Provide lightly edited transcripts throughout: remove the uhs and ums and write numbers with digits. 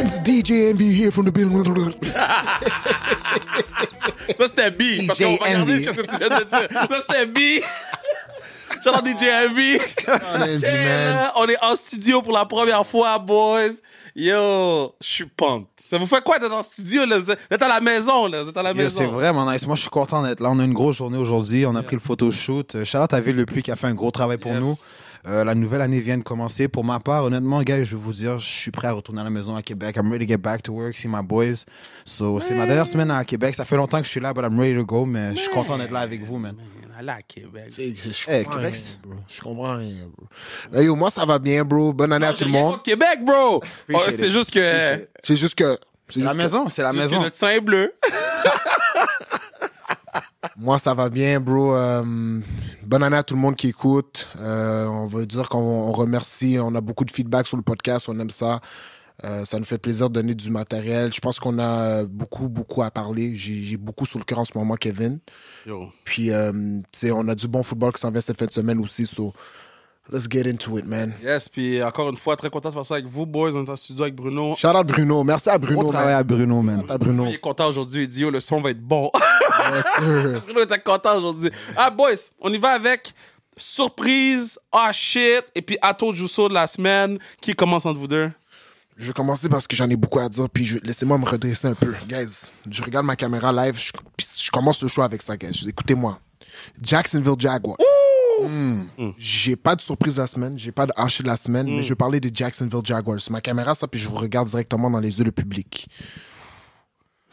friends, DJ Envy here from the building. Ça, c'était B. Parce qu'on va regarder ce que tu viens de dire. Ça, c'était B. Shout out DJ Envy. On est en studio pour la première fois, boys. Yo, je suis pumped. Ça vous fait quoi d'être en studio, là? Vous êtes à la maison, là. Vous êtes à la maison. C'est vraiment nice. Moi, je suis content d'être là. On a une grosse journée aujourd'hui. On a pris le photoshoot. Shout-out à Ville Le Puy qui a fait un gros travail pour nous. La nouvelle année vient de commencer. Pour ma part, honnêtement, gars, je vais vous dire, je suis prêt à retourner à la maison à Québec. I'm ready to get back to work, see my boys. So, c'est ma dernière semaine à Québec. Ça fait longtemps que je suis là, but I'm ready to go. Mais je suis content d'être là avec vous, man. Là, à Québec. Québec, bro. Je comprends rien, bro. Hey, yo, moi, ça va bien, bro. Bonne année à tout le monde. Québec, bro. C'est juste que... C'est la maison, c'est la maison. Notre sein est bleu. Moi, ça va bien, bro. Bonne année à tout le monde qui écoute. On va dire qu'on remercie. On a beaucoup de feedback sur le podcast. On aime ça. Ça nous fait plaisir de donner du matériel. Je pense qu'on a beaucoup à parler. J'ai beaucoup sur le cœur en ce moment, Kevin. Yo. Puis, tu sais, on a du bon football qui s'en vient cette fin de semaine aussi. So, let's get into it, man. Yes, puis encore une fois, très content de faire ça avec vous, boys. On est en studio avec Bruno. Shout out Bruno. Merci à Bruno. Bon travail à Bruno, man. Shout out à Bruno. Il est content aujourd'hui. Il dit, yo, le son va être bon. Yes, sir. Bruno était content aujourd'hui. Ah, boys, on y va avec surprise, shit, et puis Ato Jusso de la semaine. Qui commence entre vous deux? Je vais commencer parce que j'en ai beaucoup à dire, puis laissez-moi me redresser un peu. Guys, je regarde ma caméra live, puis je commence le show avec ça, guys. Écoutez-moi. Jacksonville Jaguars. J'ai pas de surprise de la semaine, j'ai pas de haché de la semaine, mais je vais parler des Jacksonville Jaguars. Ma caméra, ça, puis je vous regarde directement dans les yeux le public.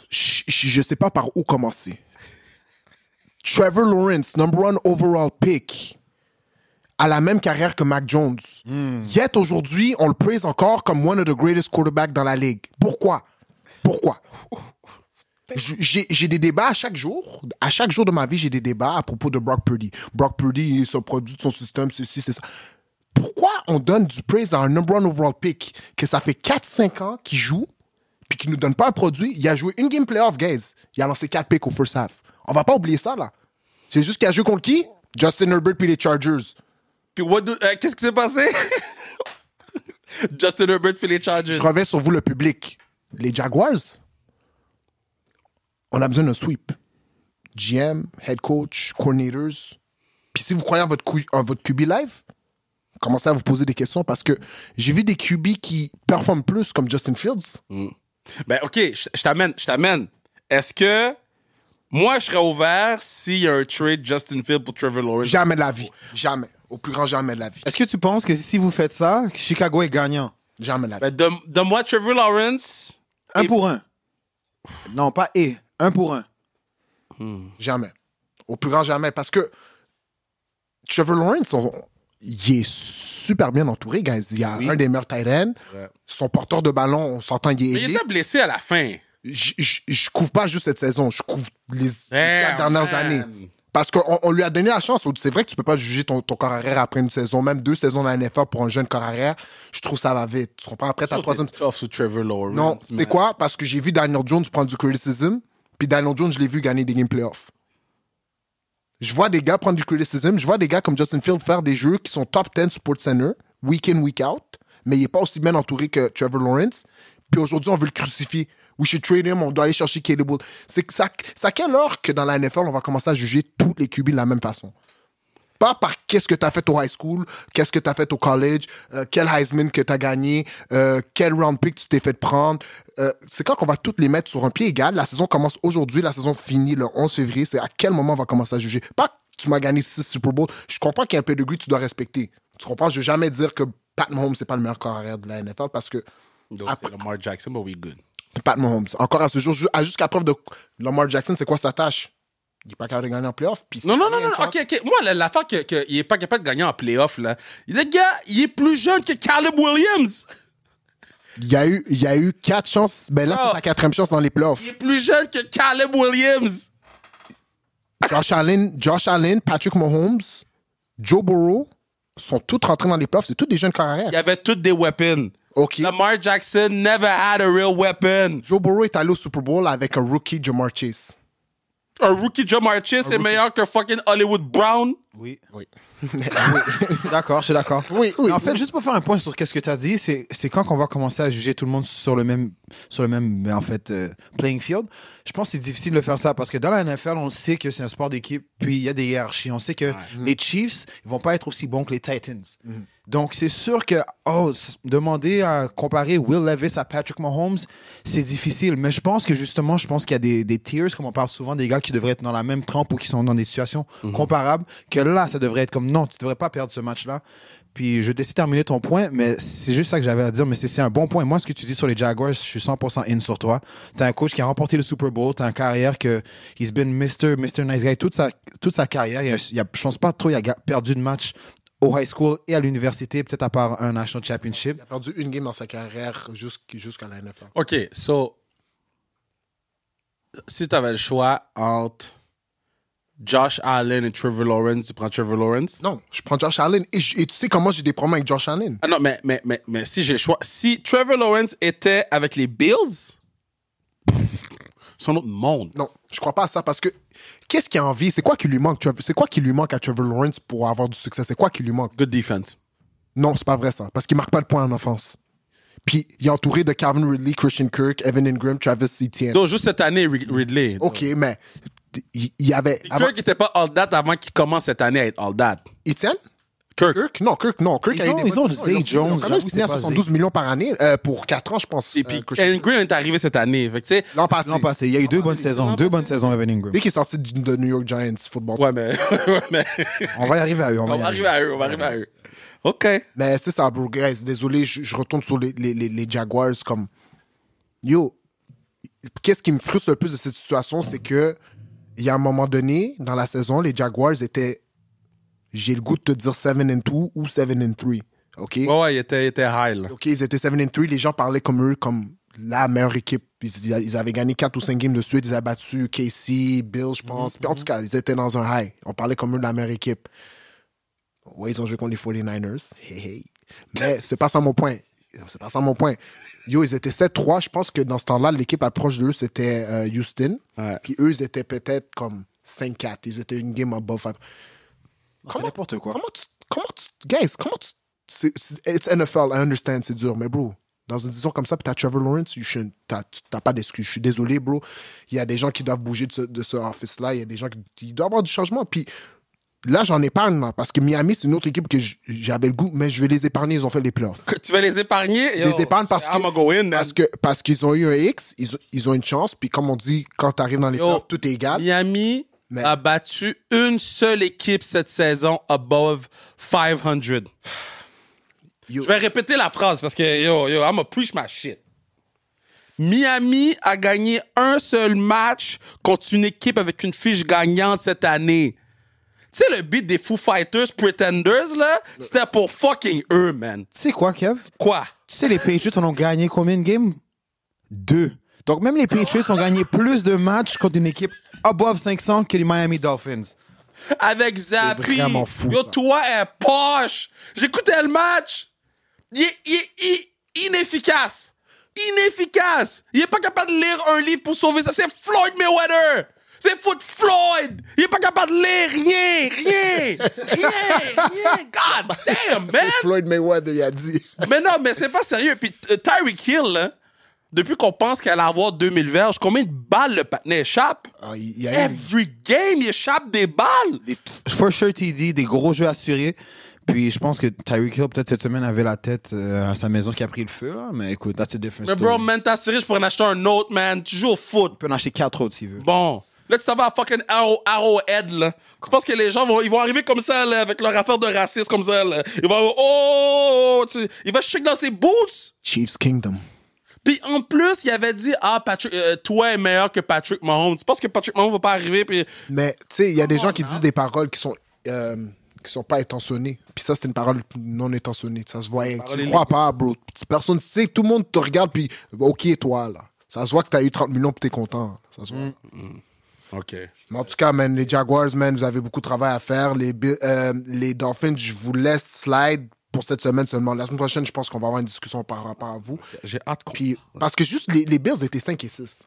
Je sais pas par où commencer. Trevor Lawrence, number 1 overall pick, a la même carrière que Mac Jones. Yet aujourd'hui, on le praise encore comme one of the greatest quarterbacks dans la ligue. Pourquoi? J'ai des débats à chaque jour. À chaque jour de ma vie, j'ai des débats à propos de Brock Purdy. Brock Purdy, il se produit de son système, ceci, c'est ça. Pourquoi on donne du praise à un number 1 overall pick que ça fait 4-5 ans qu'il joue puis qu'il nous donne pas un produit? Il a joué une game playoff, guys. Il a lancé 4 picks au first half. On va pas oublier ça, là. C'est juste qu'il a joué contre qui? Justin Herbert puis les Chargers. Puis qu'est-ce qui s'est passé? Justin Herbert puis les Chargers. Je reviens sur vous, le public. Les Jaguars, on a besoin d'un sweep. GM, head coach, coordinators. Puis si vous croyez en votre QB live, commencez à vous poser des questions parce que j'ai vu des QB qui performent plus comme Justin Fields. Ben, OK, je t'amène. Est-ce que moi, je serais ouvert s'il y a un trade Justin Fields pour Trevor Lawrence? Jamais de la vie. Jamais. Au plus grand jamais de la vie. Est-ce que tu penses que si vous faites ça, Chicago est gagnant? Jamais de la vie. Ben, donne-moi Trevor Lawrence. Un pour un. Non, pas et. 1 pour 1. Jamais. Au plus grand jamais. Parce que Trevor Lawrence, il est super bien entouré, guys. Il y a un des meilleurs tight ends. Ouais. Son porteur de ballon, on s'entend, il est Mais il était blessé à la fin. Je couvre pas juste cette saison, je couvre les 4 dernières années. Parce qu'on lui a donné la chance. C'est vrai que tu peux pas juger ton corps arrière après une saison, même 2 saisons dans la NFL pour un jeune corps arrière. Je trouve ça va vite. Tu comprends? Après ta 3e... Tough sur Trevor Lawrence. Non, c'est quoi? Parce que j'ai vu Daniel Jones prendre du criticism, puis Daniel Jones, je l'ai vu gagner des game playoffs. Je vois des gars prendre du criticism, je vois des gars comme Justin Fields faire des jeux qui sont top 10 Sports Center, week in, week out, mais il est pas aussi bien entouré que Trevor Lawrence. Puis aujourd'hui, on veut le crucifier. We should trade him, on doit aller chercher Caleb. C'est à quelle heure que dans la NFL, on va commencer à juger tous les QB de la même façon? Pas par qu'est-ce que tu as fait au high school, qu'est-ce que tu as fait au college, quel Heisman que tu as gagné, quel round pick tu t'es fait prendre. C'est quand qu'on va toutes les mettre sur un pied égal. La saison commence aujourd'hui, la saison finit le 11 février. C'est à quel moment on va commencer à juger? Pas que tu m'as gagné 6 Super Bowl. Je comprends qu'il y a un pedigree que tu dois respecter. Tu comprends? Je ne vais jamais dire que Pat Mahomes, c'est pas le meilleur corps arrière de la NFL parce que... C'est Lamar Jackson, but we good. Pat Mahomes. Encore à ce jour, jusqu'à preuve de Lamar Jackson, c'est quoi sa tâche? Il n'est pas capable de gagner en playoff. Non. OK. Moi, l'affaire qu'il n'est pas capable de gagner en playoff, là, le gars, il est plus jeune que Caleb Williams. Il y a eu 4 chances. Ben là, c'est sa 4e chance dans les playoffs. Il est plus jeune que Caleb Williams. Josh Allen, Patrick Mahomes, Joe Burrow sont tous rentrés dans les playoffs. C'est tous des jeunes carrières. Il y avait tous des weapons. OK. Lamar Jackson never had a real weapon. Joe Burrow est allé au Super Bowl avec un rookie Jamar Chase. Un rookie Jamar Chase est meilleur que fucking Hollywood Brown. Oui. Oui. D'accord, je suis d'accord. Oui. Mais en fait, juste pour faire un point sur ce que tu as dit, c'est quand qu'on va commencer à juger tout le monde sur le même en fait, playing field. Je pense que c'est difficile de faire ça parce que dans la NFL, on sait que c'est un sport d'équipe, puis il y a des hiérarchies. On sait que les Chiefs, ils vont pas être aussi bons que les Titans. Donc, c'est sûr que demander à comparer Will Levis à Patrick Mahomes, c'est difficile. Mais je pense qu'il y a des tiers, comme on parle souvent, des gars qui devraient être dans la même trempe ou qui sont dans des situations comparables, que là, ça devrait être comme non, tu devrais pas perdre ce match-là. Puis, je vais laisser terminer ton point, mais c'est juste ça que j'avais à dire. Mais c'est un bon point. Moi, ce que tu dis sur les Jaguars, je suis 100% in sur toi. T'as un coach qui a remporté le Super Bowl. T'as une carrière que he's been Mr. Nice Guy toute sa carrière. Je pense pas trop il a perdu de match au high school et à l'université, peut-être à part un national championship. Il a perdu une game dans sa carrière jusqu'à la NFL. OK, so, si tu avais le choix entre Josh Allen et Trevor Lawrence, tu prends Trevor Lawrence? Non, je prends Josh Allen. Et tu sais comment j'ai des problèmes avec Josh Allen? Ah non, mais si j'ai le choix, si Trevor Lawrence était avec les Bills, c'est un autre monde. Non, je crois pas à ça parce que qu'est-ce qu'il a envie? C'est quoi qui lui manque? C'est quoi qui lui manque à Trevor Lawrence pour avoir du succès? C'est quoi qui lui manque? Good defense. Non, c'est pas vrai ça. Parce qu'il marque pas de points en offense. Puis il est entouré de Calvin Ridley, Christian Kirk, Evan Ingram, Travis Etienne. Donc, juste cette année, Ridley. OK, mais il y avait... Kirk n'était pas all that avant qu'il commence cette année à être all that. Etienne? Kirk. Non. Kirk Ils ont Zay Jones. Ils ont quand même signé à 72 millions par année pour 4 ans, je pense. Et puis, Ingram est arrivé cette année. Fait que, tu sais, L'an passé. Il y a eu deux bonnes saisons, Evan Ingram. Dès qu'il est sorti de New York Giants football. ouais, mais... On va y arriver à eux. on va arriver à eux. OK. Mais c'est ça, bro. Guys, désolé, je retourne sur les Jaguars comme... Yo, qu'est-ce qui me frustre le plus de cette situation, c'est que il y a un moment donné, dans la saison, les Jaguars étaient... J'ai le goût de te dire 7-2 ou 7-3. OK? Ouais, il était high, là. OK, ils étaient 7-3. Les gens parlaient comme eux, comme la meilleure équipe. Ils avaient gagné 4 ou 5 games de suite. Ils avaient battu KC, Bill, je pense. Puis en tout cas, ils étaient dans un high. On parlait comme eux de la meilleure équipe. Ouais, ils ont joué contre les 49ers. Hey. Mais c'est pas ça mon point. Yo, ils étaient 7-3. Je pense que dans ce temps-là, l'équipe approche d'eux, c'était Houston. Ouais. Puis eux, ils étaient peut-être comme 5-4. Ils étaient une game above 5. C'est n'importe quoi. Guys, it's NFL, I understand, c'est dur, mais bro, dans une décision comme ça, puis t'as Trevor Lawrence, t'as pas d'excuse. Je suis désolé, bro. Il y a des gens qui doivent bouger de ce office-là, il y a des gens qui doivent avoir du changement, puis là, j'en épargne, là, parce que Miami, c'est une autre équipe que j'avais le goût, mais je vais les épargner, ils ont fait les playoffs. Tu vas les épargner? Je les épargne parce qu'ils ont eu un X, ils ont une chance, puis comme on dit, quand t'arrives dans les playoffs, tout est égal. Miami a battu une seule équipe cette saison above 500. Je vais répéter la phrase parce que, I'm gonna preach my shit. Miami a gagné un seul match contre une équipe avec une fiche gagnante cette année. Tu sais, le beat des Foo Fighters, Pretenders, là, c'était pour fucking eux, man. Tu sais quoi, Kev? Quoi? Tu sais, les Patriots, on ont gagné combien de games? 2. Donc, même les Patriots ont gagné plus de matchs contre une équipe above 500 que les Miami Dolphins. Avec Zappi. C'est vraiment fou, Yo, ça. toi, est poche. J'écoutais le match. Il est inefficace. Il est pas capable de lire un livre pour sauver ça. C'est Floyd Mayweather. C'est foot Floyd. Il est pas capable de lire rien. God damn, man. C'est Floyd Mayweather, il a dit. Mais non, mais c'est pas sérieux. Puis Tyreek Hill, là, depuis qu'on pense qu'elle allait avoir 2000 verges, combien de balles le patinet échappe? Il y a Every game, il échappe des balles. For sure TD, des gros jeux assurés. Puis je pense que Tyreek Hill, peut-être cette semaine, avait la tête à sa maison qui a pris le feu. Là. Mais écoute, that's a different Mais story. bro, man, t'as serré, je pourrais en acheter un autre, man. Tu joues au foot. Tu peux en acheter 4 autres s'il veut. Bon. Là, tu s'en vas à fucking Arrowhead, là. Tu penses que les gens ils vont arriver comme ça, là, avec leur affaire de racisme, comme ça, là. Ils vont, il va shake dans ses boots. Chiefs Kingdom. Puis en plus, il avait dit, toi est meilleur que Patrick Mahomes. Tu penses que Patrick Mahomes va pas arriver, puis... Mais, tu sais, il y a des gens qui disent des paroles qui sont pas intentionnées. Puis ça, c'est une parole non intentionnée. Ça se voyait. Tu ne crois pas, bro. Personne, tu sais, tout le monde te regarde, puis OK, toi, là. Ça se voit que tu as eu 30 millions, puis t'es content. Ça se voit. OK. Mais en tout cas, man, les Jaguars, man, vous avez beaucoup de travail à faire. Les Dolphins, je vous laisse slide pour cette semaine seulement. La semaine prochaine, je pense qu'on va avoir une discussion par rapport à vous. J'ai hâte. Puis, parce que juste les Bills étaient 5 et 6.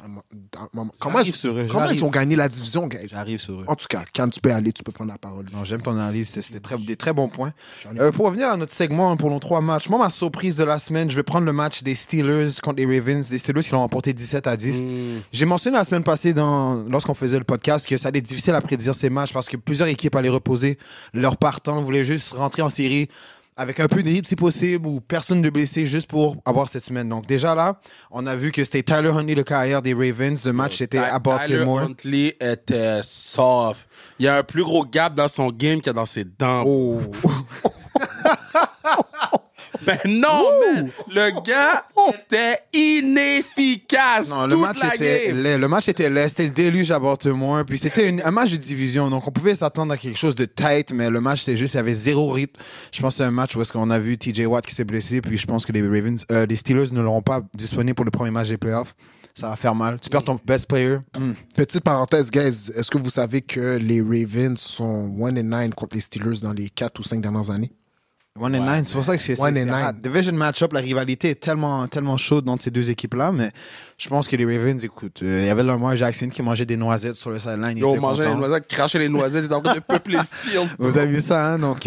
Comment ils ont gagné la division, guys? J'arrive sur eux. En tout cas, quand tu peux aller, tu peux prendre la parole. Non, j'aime ton analyse. C'était des très bons points. Pour revenir à notre segment pour nos 3 matchs, moi, ma surprise de la semaine, je vais prendre le match des Steelers contre les Ravens. Les Steelers qui l'ont remporté 17-10. J'ai mentionné la semaine passée, lorsqu'on faisait le podcast, que ça allait être difficile à prédire ces matchs parce que plusieurs équipes allaient reposer leurs partants, voulaient juste rentrer en série avec un peu de hit si possible ou personne de blessé juste pour avoir cette semaine. Donc déjà là, on a vu que c'était Tyler Huntley le carrière des Ravens. Le match était à Baltimore. Tyler Huntley était soft. Il y a un plus gros gap dans son game qu'il y a dans ses dents. Oh. Ben non, man. Le gars était inefficace. Non, le match était laid. Le match était laid. C'était le déluge à Baltimore. Puis c'était un match de division. Donc on pouvait s'attendre à quelque chose de tight, mais le match c'était juste, il y avait zéro rythme. Je pense que c'est un match où est-ce qu'on a vu TJ Watt qui s'est blessé. Puis je pense que les Steelers ne l'auront pas disponible pour le premier match des playoffs. Ça va faire mal. Tu perds ton best player. Petite parenthèse, guys. Est-ce que vous savez que les Ravens sont 1-9 contre les Steelers dans les 4 ou 5 dernières années? 1-9, c'est pour ça que c'est division match-up, la rivalité est tellement chaude entre ces deux équipes-là, mais je pense que les Ravens, écoute, il y avait Lamar Jackson qui mangeait des noisettes sur le sideline. Ils mangeait les noisettes, crachait les noisettes, il était en train de peupler le field. Vous avez vu ça, hein? Donc,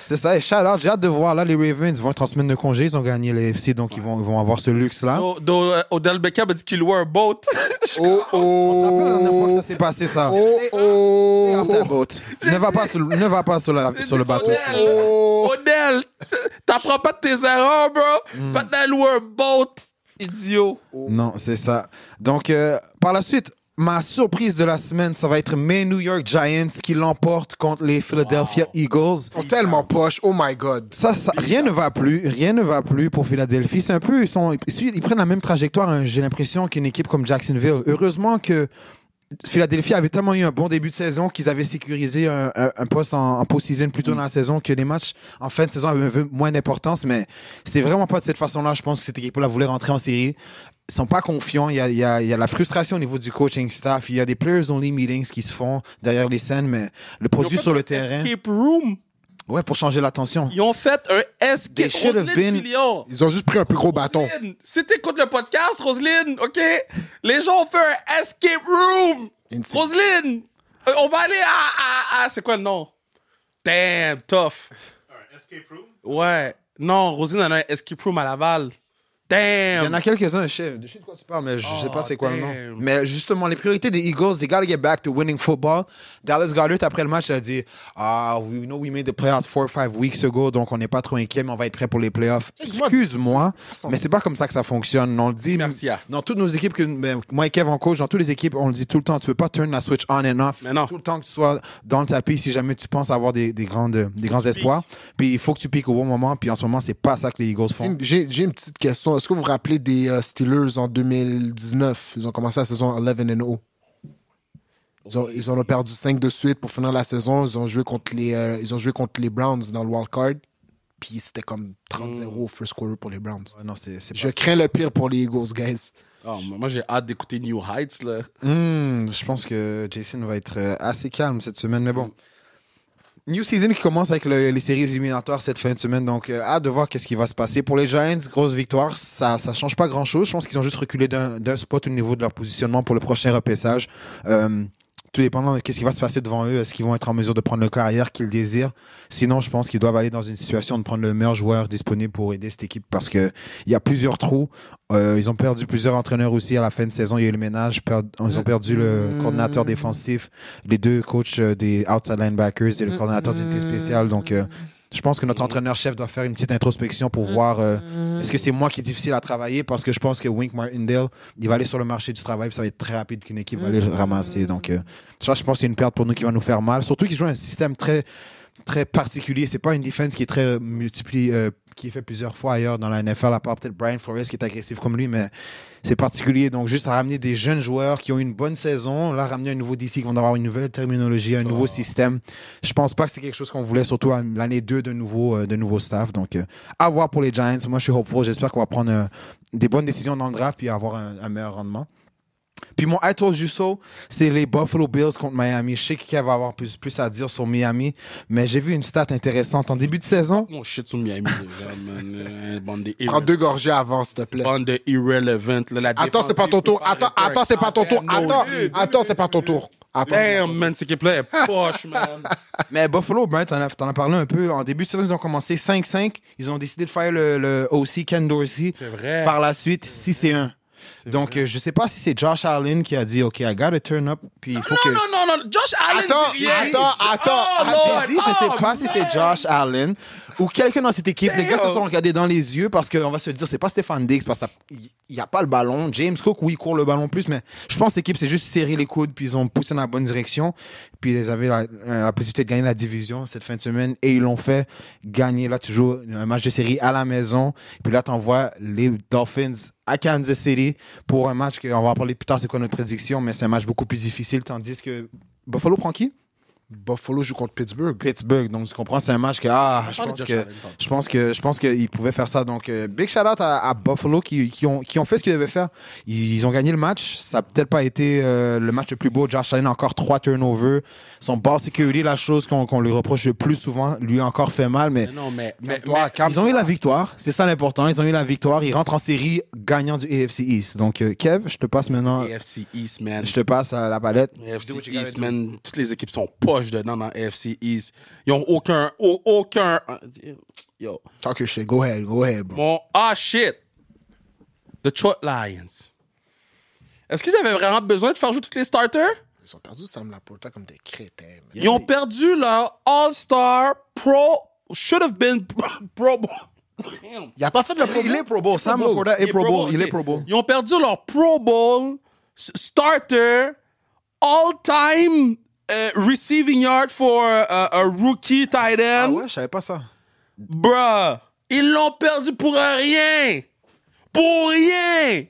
c'est ça. Et shout-out, j'ai hâte de voir, là, les Ravens vont être en semaine de congé, ils ont gagné les FC, donc ils vont avoir ce luxe-là. Odell Beckham a dit qu'il louait un boat. Oh. On se rappelle la dernière fois que ça s'est passé, ça. Ne va pas sur le bateau. Odell, t'apprends pas de tes erreurs, bro. Pas de louer un boat. Idiot. Non, c'est ça. Donc, par la suite, ma surprise de la semaine, ça va être mes New York Giants qui l'emportent contre les Philadelphia Eagles. Ils sont tellement poches. Oh my God. Ça, rien ne va plus pour Philadelphie. C'est un peu, ils prennent la même trajectoire, hein, j'ai l'impression, qu'une équipe comme Jacksonville. Heureusement que Philadelphie avait tellement eu un bon début de saison qu'ils avaient sécurisé un poste en post-season plus tôt dans la saison, que les matchs en fin de saison avaient moins d'importance, mais c'est vraiment pas de cette façon-là. Je pense que cette équipe-là voulait rentrer en série. Ils sont pas confiants. Il y a la frustration au niveau du coaching staff. Il y a des players-only meetings qui se font derrière les scènes, mais le produit sur le terrain... Escape room. Ouais, pour changer l'attention. Ils ont fait un escape room. Ils ont juste pris un plus gros bâton. Si t'écoutes le podcast, Roselyne, OK? Les gens ont fait un escape room. Roselyne, on va aller à... C'est quoi le nom? Damn, tough. Un escape room? Ouais. Non, Roselyne a un escape room à Laval. Damn! Il y en a quelques-uns, je sais de quoi tu parles, mais je sais pas c'est quoi le nom. Mais justement, les priorités des Eagles, they gotta get back to winning football. Dallas Goedert, après le match, a dit we know we made the playoffs 4 or 5 weeks ago, donc on n'est pas trop inquiet, mais on va être prêt pour les playoffs. Excuse-moi, mais c'est pas comme ça que ça fonctionne. On le dit dans toutes nos équipes, moi et Kev en coach, dans toutes les équipes, on le dit tout le temps, tu peux pas turn la switch on and off. Mais non. Tout le temps que tu sois dans le tapis si jamais tu penses avoir des grands espoirs. Puis il faut que tu piques au bon moment, puis en ce moment, c'est pas ça que les Eagles font. J'ai une petite question. Est-ce que vous vous rappelez des Steelers en 2019? Ils ont commencé la saison 11-0. Ils ont perdu 5 de suite pour finir la saison. Ils ont joué contre les Browns dans le wild card. Puis c'était comme 30-0 first quarter pour les Browns. Ouais, non, je crains le pire pour les Eagles, guys. Oh, moi, j'ai hâte d'écouter New Heights. Là. Je pense que Jason va être assez calme cette semaine, mais bon. New season qui commence avec les séries éliminatoires cette fin de semaine, donc hâte de voir qu'est-ce qui va se passer. Pour les Giants, grosse victoire, ça change pas grand-chose. Je pense qu'ils ont juste reculé d'un spot au niveau de leur positionnement pour le prochain repêchage. Tout dépendant de qu'est-ce qui va se passer devant eux, est-ce qu'ils vont être en mesure de prendre le carrière qu'ils désirent. Sinon, je pense qu'ils doivent aller dans une situation de prendre le meilleur joueur disponible pour aider cette équipe parce qu'il y a plusieurs trous. Ils ont perdu plusieurs entraîneurs aussi à la fin de saison. Il y a eu le ménage. Ils ont perdu le coordinateur défensif, les 2 coachs des outside linebackers et le coordinateur d'unité spéciale. Donc, je pense que notre entraîneur-chef doit faire une petite introspection pour voir est-ce que c'est moi qui est difficile à travailler parce que je pense que Wink Martindale, il va aller sur le marché du travail et ça va être très rapide qu'une équipe va aller le ramasser. Donc, ça, je pense que c'est une perte pour nous qui va nous faire mal. Surtout qu'ils jouent un système très, très particulier. C'est pas une défense qui est très qui est fait plusieurs fois ailleurs dans la NFL, à part peut-être Brian Flores qui est agressif comme lui, mais c'est particulier. Donc, juste à ramener des jeunes joueurs qui ont une bonne saison, là, ramener un nouveau DC qui vont avoir une nouvelle terminologie, un nouveau système. Je pense pas que c'est quelque chose qu'on voulait, surtout à l'année 2 de nouveau staff. Donc, à voir pour les Giants. Moi, je suis hopeful. J'espère qu'on va prendre des bonnes décisions dans le draft puis avoir un meilleur rendement. Puis mon I told you so, c'est les Buffalo Bills contre Miami. Je sais qu'il va avoir plus à dire sur Miami, mais j'ai vu une stat intéressante en début de saison. Mon shit sur Miami, déjà, man. Bande de Prends 2 gorgées avant, s'il te plaît. Bande de irrelevant. Attends, c'est pas ton tour. Attends, c'est pas ton tour. Attends, c'est pas ton tour. Damn, man, cette équipe-là est poche, man. Mais Buffalo, ben, t'en as parlé un peu. En début de saison, ils ont commencé 5-5. Ils ont décidé de faire le OC Ken Dorsey. C'est vrai. Par la suite, 6-1. Donc, je sais pas si c'est Josh Allen qui a dit, OK, I gotta turn up. Puis il faut que... Non. Josh Allen, Je sais pas si c'est Josh Allen ou quelqu'un dans cette équipe. Les gars se sont regardés dans les yeux parce qu'on va se dire, c'est pas Stefan Diggs parce qu'il n'y a pas le ballon. James Cook, oui, il court le ballon plus, mais je pense que l'équipe s'est juste serré les coudes puis ils ont poussé dans la bonne direction. Puis ils avaient la possibilité de gagner la division cette fin de semaine et ils l'ont fait gagner. Là, toujours un match de série à la maison. Puis là, t'envoies les Dolphins à Kansas City pour un match qu'on va en parler plus tard, c'est quoi notre prédiction, mais c'est un match beaucoup plus difficile, tandis que Buffalo prend qui? Buffalo joue contre Pittsburgh. Donc tu comprends, c'est un match que je pense qu'ils pouvaient faire ça. Donc big shout out à Buffalo qui ont fait ce qu'ils devaient faire. Ils ont gagné le match. Ça n'a peut-être pas été le match le plus beau. Josh Allen a encore 3 turnovers. Son ball security, la chose qu'on lui reproche le plus souvent, lui a encore fait mal. Mais ils ont eu la victoire. C'est ça l'important. Ils ont eu la victoire. Ils rentrent en série gagnant du AFC East. Donc Kev, je te passe maintenant. AFC East, man. Je te passe à la palette. AFC East, man. Toutes les équipes sont poches dedans dans AFC East. Ils ont aucun. Yo. Talk your shit. Go ahead, bro. Shit. Detroit Lions. Est-ce qu'ils avaient vraiment besoin de faire jouer tous les starters? Ils ont perdu Sam Laporta comme des crétins. Man. Ils ont perdu leur All-Star Pro. Should have been Pro Bowl. Il a pas fait de la Pro Bowl. Il est Pro Bowl. Sam Laporta est Pro Bowl. Il est Pro Bowl. Ils ont perdu leur Pro Bowl starter all-time receiving yard for a rookie tight end. Ah ouais, je savais pas ça. Bruh, ils l'ont perdu pour rien. Pour rien.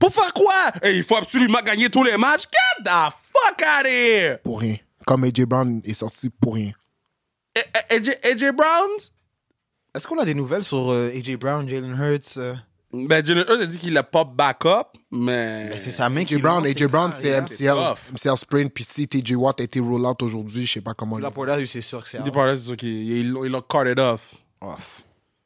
Pour faire quoi? Il faut absolument gagner tous les matchs. Get the fuck out of here. Pour rien. Comme AJ Brown est sorti pour rien. AJ Brown? Est-ce qu'on a des nouvelles sur AJ Brown, Jalen Hurts? Ben, Jalen Hurts a dit qu'il a pas backup, mais c'est sa main qui AJ Brown, c'est MCL sprain. Puis si TJ Watt a été roll out aujourd'hui, je sais pas comment. Laporta, c'est sûr que c'est out. Laporta, c'est sûr qu'il l'a carted off.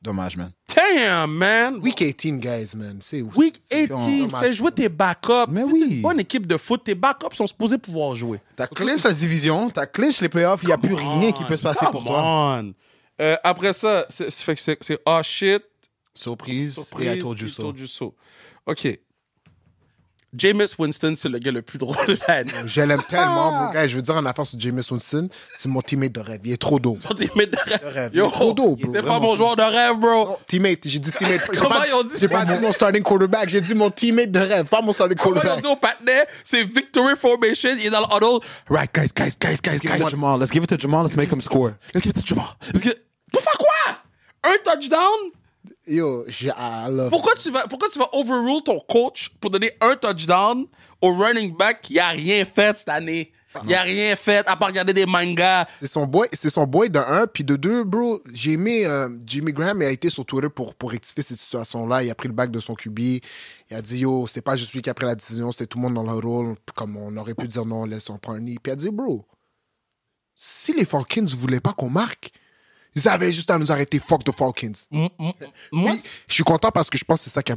Dommage, man. Damn, man. Week 18, guys, man. C'est ouf. Week 18, fais jouer tes backups. Mais c'est une bonne équipe de foot. Tes backups sont supposés pouvoir jouer. T'as clinch la division, t'as clinch les playoffs, il n'y a plus rien qui peut se passer pour toi. Après ça, c'est shit. Surprise. Et I told you so. OK. Jameis Winston, c'est le gars le plus drôle de l'année. Je l'aime tellement, mon gars. Je veux dire en affaire sur Jameis Winston, c'est mon teammate de rêve. Il est trop doux. Son teammate de rêve. Il est trop doux, bro. C'est pas mon joueur de rêve, bro. Non, teammate. J'ai dit teammate. Comment ils ont dit? J'ai pas dit mon starting quarterback. J'ai dit mon teammate de rêve, pas mon starting quarterback. Comment ils ont quarterback. dit au patinet? C'est victory formation. Il est dans le huddle. Right, guys. Let's give it to Jamal. Let's make him score. Let's give it to Jamal. Pour faire quoi? Un touchdown? Yo, I love Pourquoi tu vas overrule ton coach pour donner un touchdown au running back qui a rien fait cette année? Il a rien fait à part regarder des mangas. C'est son boy de 1, puis de 2, bro. J'ai aimé Jimmy Graham a été sur Twitter pour rectifier cette situation-là. Il a pris le bac de son QB. Il a dit, yo, c'est pas juste lui qui a pris la décision, c'était tout le monde dans le rôle. Comme on aurait pu dire non, laisse on prend un nid. Puis il a dit, bro, si les Falcons voulaient pas qu'on marque, ils avaient juste à nous arrêter. Fuck the Falcons. Moi, je suis content parce que je pense que c'est ça qui a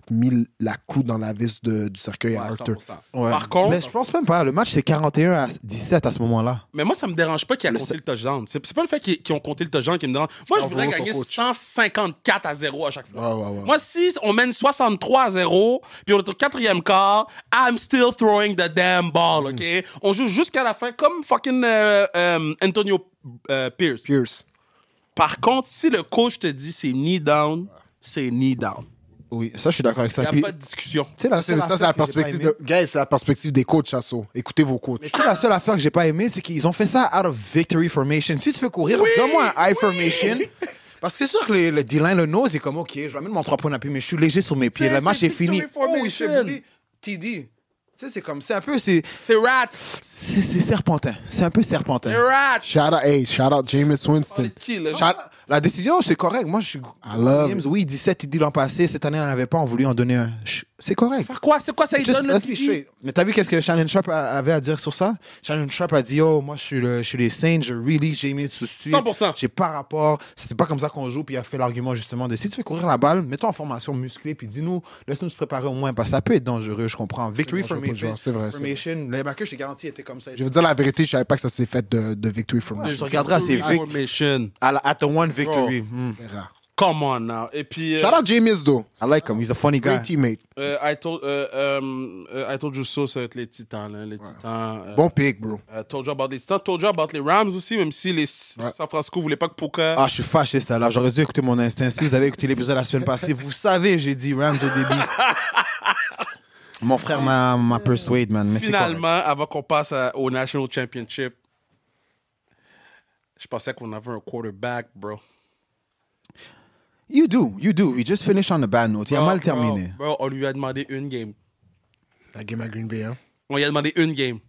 mis la clou dans la vis du cercueil à Arthur. Ouais. Par contre... Mais je pense même pas. Le match, c'est 41-17 à ce moment-là. Mais moi, ça me dérange pas qu'il ait compté le touchdown. C'est pas le fait qu'ils ont compté le touchdown qui me dérange. Moi, je voudrais gagner 154-0 à chaque fois. Ouais. Moi, si on mène 63-0, puis on est au 4e quart, I'm still throwing the damn ball, OK? On joue jusqu'à la fin comme fucking Antonio Pierce. Par contre, si le coach te dit c'est knee down, c'est knee down. Oui, ça, je suis d'accord avec ça. Il n'y a pas de discussion. Ça, c'est la perspective c'est la perspective des coachs, Chasso. Écoutez vos coachs. Mais tu sais, la seule affaire que j'ai pas aimé, c'est qu'ils ont fait ça out of victory formation. Si tu fais courir, donne-moi un high formation. Parce que c'est sûr que le D-line, le nose, est comme, OK, je vais mettre mon 3 points d'appui, mais je suis léger sur mes pieds. Le match est fini. Il se fait bully. TD. Tu sais, c'est comme, c'est un peu, c'est rats. C'est serpentin. C'est un peu serpentin. C'est rats. Shout out Jameis Winston. La décision, c'est correct. Moi, je suis Williams. Oui, 17 TD l'an passé. Cette année, on n'en avait pas. On voulait en donner un. C'est correct. Faire quoi? C'est quoi ça? Il donne le TV? Mais t'as vu qu'est-ce que Shannon Sharp avait à dire sur ça? Shannon Sharp a dit, oh, moi, je suis les Saints, je release Jamie Soustu. 100%. J'ai pas rapport. C'est pas comme ça qu'on joue. Puis il a fait l'argument, justement, de si tu veux courir la balle, mets-toi en formation musclée, puis dis-nous, laisse-nous se préparer au moins, parce que ça peut être dangereux, je comprends. Victory Formation. C'est vrai. Les backers, je t'ai garanti, étaient comme ça. Je veux dire la vérité, je savais pas que ça s'est fait de Victory Formation. Tu regarderas ces Formation. at the one victory. C'est rare. Come on now. Et puis. Shout out Jameis, though. I like him. He's a funny guy. Great teammate. I told you so, ça va être les Titans. Là, les Titans. Bon pick, bro. Told you about les Titans. Told you about les Rams aussi, même si les San Francisco voulaient pas que Puka. Ah, je suis fâché, ça. Là, j'aurais dû écouter mon instinct. Si vous avez écouté l'épisode la semaine passée, vous savez, j'ai dit Rams au début. Mon frère m'a persuadé, man. Mais finalement, avant qu'on passe au National Championship, je pensais qu'on avait un quarterback, bro. You do. We just finished on a bad note. Il a mal terminé. Bro, on lui a demandé une game. La game à Green Bay, hein? On lui a demandé une game.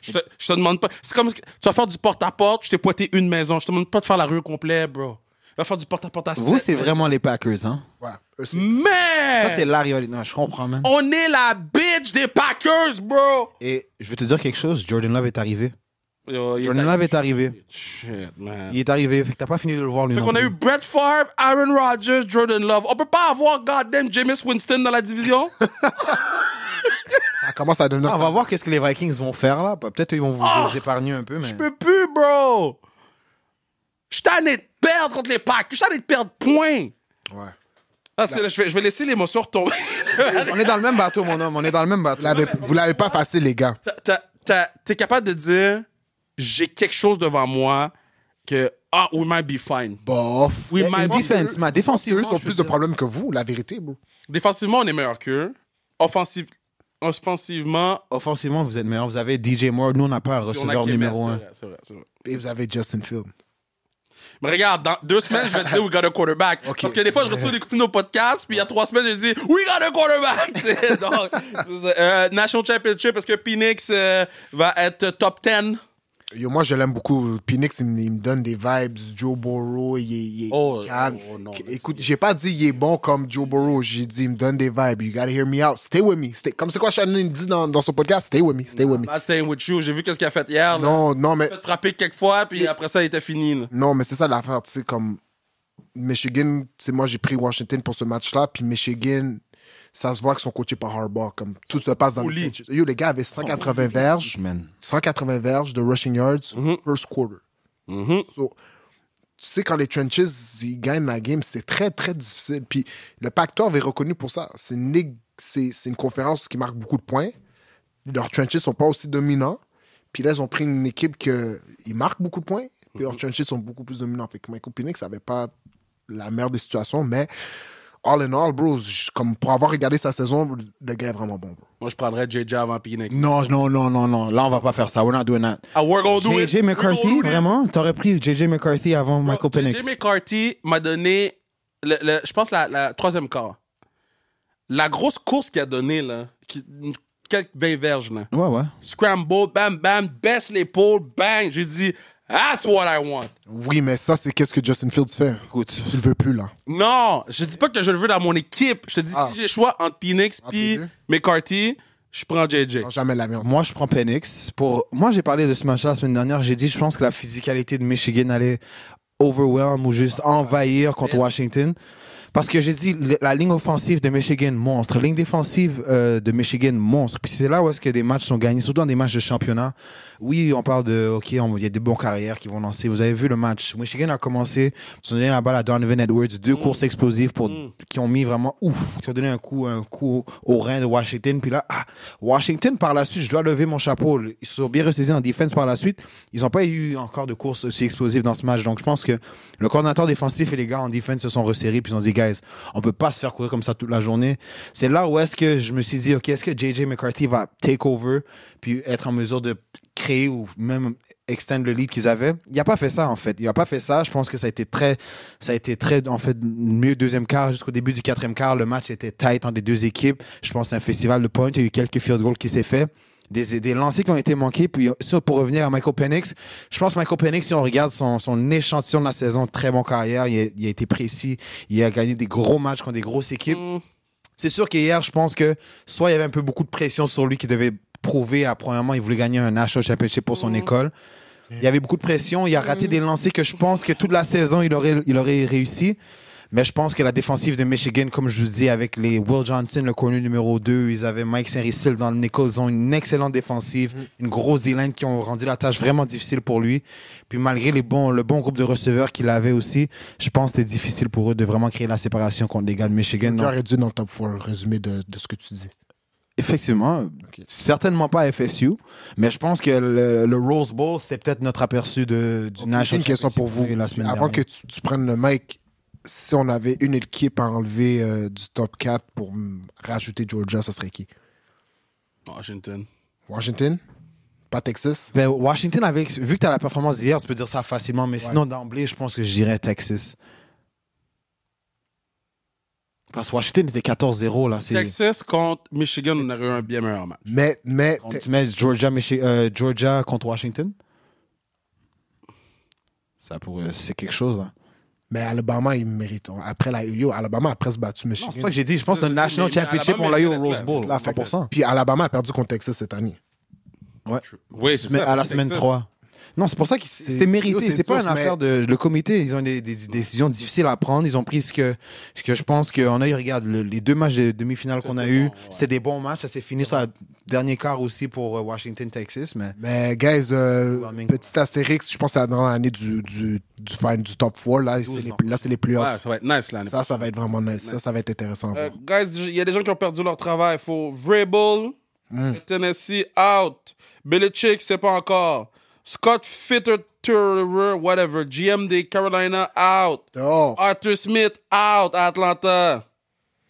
Je te demande pas. C'est comme tu vas faire du porte-à-porte, je t'ai pointé une maison. Je te demande pas de faire la rue au complet, bro. Tu vas faire du porte-à-porte à 7. Vous, c'est vraiment les Packers, hein? Ouais. Mais! Ça, c'est la rivalité. Non, je comprends, man. On est la bitch des Packers, bro! Et je vais te dire quelque chose. Jordan Love est arrivé. Jordan Love est arrivé. Shit, man. Il est arrivé. Fait que t'as pas fini de le voir, lui. Fait qu'on a eu Brett Favre, Aaron Rodgers, Jordan Love. On peut pas avoir goddamn Jameis Winston dans la division? Ça commence à devenir... On va voir qu'est-ce que les Vikings vont faire, là. Peut-être qu'ils vont vous épargner un peu, mais... Je peux plus, bro! Je suis tanné de perdre contre les Packers. Je suis tanné de perdre point. Ouais. Ah, je vais laisser l'émotion retomber. On est dans le même bateau, mon homme. On est dans le même bateau. Vous l'avez pas facile, les gars. T'es capable de dire, j'ai quelque chose devant moi que, we might be fine. Bof. We might be Defense, ma défensive. Eux ont plus de problèmes que vous, la vérité, bro. Défensivement, on est meilleur qu'eux. Offensivement, Offensivement, vous êtes meilleur. Vous avez DJ Moore. Nous, on n'a pas un receveur numéro 1. C'est vrai. Et vous avez Justin Field. Mais regarde, dans 2 semaines, je vais te dire, we got a quarterback. Okay. Parce que des fois, je retourne écouter nos podcasts, puis il y a 3 semaines, je dis, we got a quarterback. Donc, National Championship, est-ce que Phoenix va être top 10? Yo, moi, je l'aime beaucoup. Penix, il me donne des vibes. Joe Burrow, il est calme. Non, écoute, j'ai pas dit il est bon comme Joe Burrow. J'ai dit, il me donne des vibes. You gotta hear me out. Stay with me. Comme c'est quoi Shannon dit dans son podcast? Stay with me. Stay with me. Not staying with you. J'ai vu qu'est-ce qu'il a fait hier. Non, Il mais... s'est fait frapper quelques fois, puis après ça, il était fini. Là. Non, mais c'est ça l'affaire. Tu sais, comme Michigan, tu sais, moi, j'ai pris Washington pour ce match-là. Puis Michigan, ça se voit qu'ils sont coachés par Harbaugh. Comme tout se passe dans le trenches. Yo, les gars avaient 180 verges. 180 verges de rushing yards first quarter. So, tu sais, quand les trenches, ils gagnent la game, c'est très, très difficile. Puis le Pac-12 est reconnu pour ça. C'est une ligue, c'est une conférence qui marque beaucoup de points. Leurs trenches sont pas aussi dominants. Puis là, ils ont pris une équipe qui marque beaucoup de points. Puis leurs trenches sont beaucoup plus dominants. Fait que Michael Penix n'avait pas la meilleure des situations, mais all in all, bro, comme pour avoir regardé sa saison, le gars est vraiment bon, bro. Moi, je prendrais JJ avant Penix. Non. Là, on va pas faire ça. We're not doing that. We're gonna do it. JJ McCarthy, vraiment? T'aurais pris JJ McCarthy avant Michael Penix? JJ McCarthy m'a donné, je pense, la 3e quart. La grosse course qu'il a donnée, là, quelques 20 verges, là. Ouais. Scramble, bam, bam, baisse l'épaule, bang. J'ai dit, that's what I want. Oui, mais ça, c'est qu'est-ce que Justin Fields fait. Écoute, tu le veux plus, là. Non, je dis pas que je le veux dans mon équipe. Je te dis, si j'ai le choix entre Penix et McCarthy, je prends JJ. Non, jamais la merde. Moi, je prends Penix. Moi, j'ai parlé de ce match-là la semaine dernière. J'ai dit, je pense que la physicalité de Michigan allait overwhelm ou juste envahir contre Washington. Parce que j'ai dit, la ligne offensive de Michigan, monstre. Ligne défensive de Michigan, monstre. Puis c'est là où est-ce que des matchs sont gagnés, surtout dans des matchs de championnat. Oui, on parle de, OK, il y a des bons carrières qui vont lancer. Vous avez vu le match. Michigan a commencé, ils ont donné la balle à Donovan Edwards, 2 courses explosives qui ont mis vraiment qui ont donné un coup au rein de Washington. Puis là, Washington, par la suite, je dois lever mon chapeau. Ils se sont bien ressaisis en défense par la suite. Ils n'ont pas eu encore de courses aussi explosives dans ce match. Donc, je pense que le coordinateur défensif et les gars en défense se sont resserrés puis ils ont dit, guys, on peut pas se faire courir comme ça toute la journée. C'est là où est-ce que je me suis dit, OK, est-ce que JJ McCarthy va take over puis être en mesure de créer ou même extend le lead qu'ils avaient? Il n'a pas fait ça, en fait. Il n'a pas fait ça. Je pense que ça a été très, en fait, mieux deuxième quart jusqu'au début du 4e quart. Le match était tight entre les deux équipes. Je pense que c'est un festival de points. Il y a eu quelques field goals qui s'est fait. Des lancers qui ont été manqués. Puis ça, pour revenir à Michael Penix, je pense que Michael Penix, si on regarde son échantillon de la saison, très bon carrière. Il a été précis. Il a gagné des gros matchs contre des grosses équipes. C'est sûr qu'hier, je pense que soit il y avait un peu beaucoup de pression sur lui qui devait prouver, premièrement, il voulait gagner un National Championship pour son école. Il y avait beaucoup de pression. Il a raté des lancers que je pense que toute la saison, il aurait réussi. Mais je pense que la défensive de Michigan, comme je vous dis, avec les Will Johnson, le corner numéro 2, ils avaient Mike Saint-Récil dans le nickel. Ils ont une excellente défensive, une grosse D-line qui ont rendu la tâche vraiment difficile pour lui. Puis malgré le bon groupe de receveurs qu'il avait aussi, je pense que c'était difficile pour eux de vraiment créer la séparation contre les gars de Michigan. J'aurais dû dans le top 4, résumé de ce que tu dis. Effectivement, certainement pas à FSU, mais je pense que le Rose Bowl, c'était peut-être notre aperçu du National J'ai une question pour vous. la semaine Avant dernière. que tu prennes le mic, si on avait une équipe à enlever du top 4 pour rajouter Georgia, ça serait qui? Washington. Washington? Pas Texas? Ben, Washington, vu que tu as la performance d'hier, tu peux dire ça facilement, mais sinon, d'emblée, je pense que je dirais Texas. Parce que Washington était 14-0. Là, Texas contre Michigan, on aurait eu un bien meilleur match. Mais tu mets Georgia contre Washington? C'est quelque chose. Hein. Mais Alabama, ils méritent. Après Alabama a presque battu Michigan. C'est pas que j'ai dit. Je pense que le National Championship, on l'a eu au Rose Bowl. Là, 100%. Puis Alabama a perdu contre Texas cette année. Ouais. Oui, c'est ça. À la semaine 3. Non, c'est pour ça que c'était mérité. C'est pas une affaire de... Le comité, ils ont des décisions difficiles à prendre. Ils ont pris ce que je pense qu'on a eu. Regarde, les 2 matchs de demi-finale qu'on a eu, c'était des bons matchs. Ça s'est fini sur le dernier quart aussi pour Washington, Texas. Mais guys, petit astérix, je pense que c'est dans l'année du top 4. Là, c'est les playoffs. Ouais, ça va être nice l'année. Ça va être vraiment nice. Ça va être intéressant. Guys, il y a des gens qui ont perdu leur travail. Il faut Vrabel, Tennessee, out. Belichick, c'est pas encore. Scott Fitterer, whatever. GM des Carolina, out. Oh. Arthur Smith, out à Atlanta.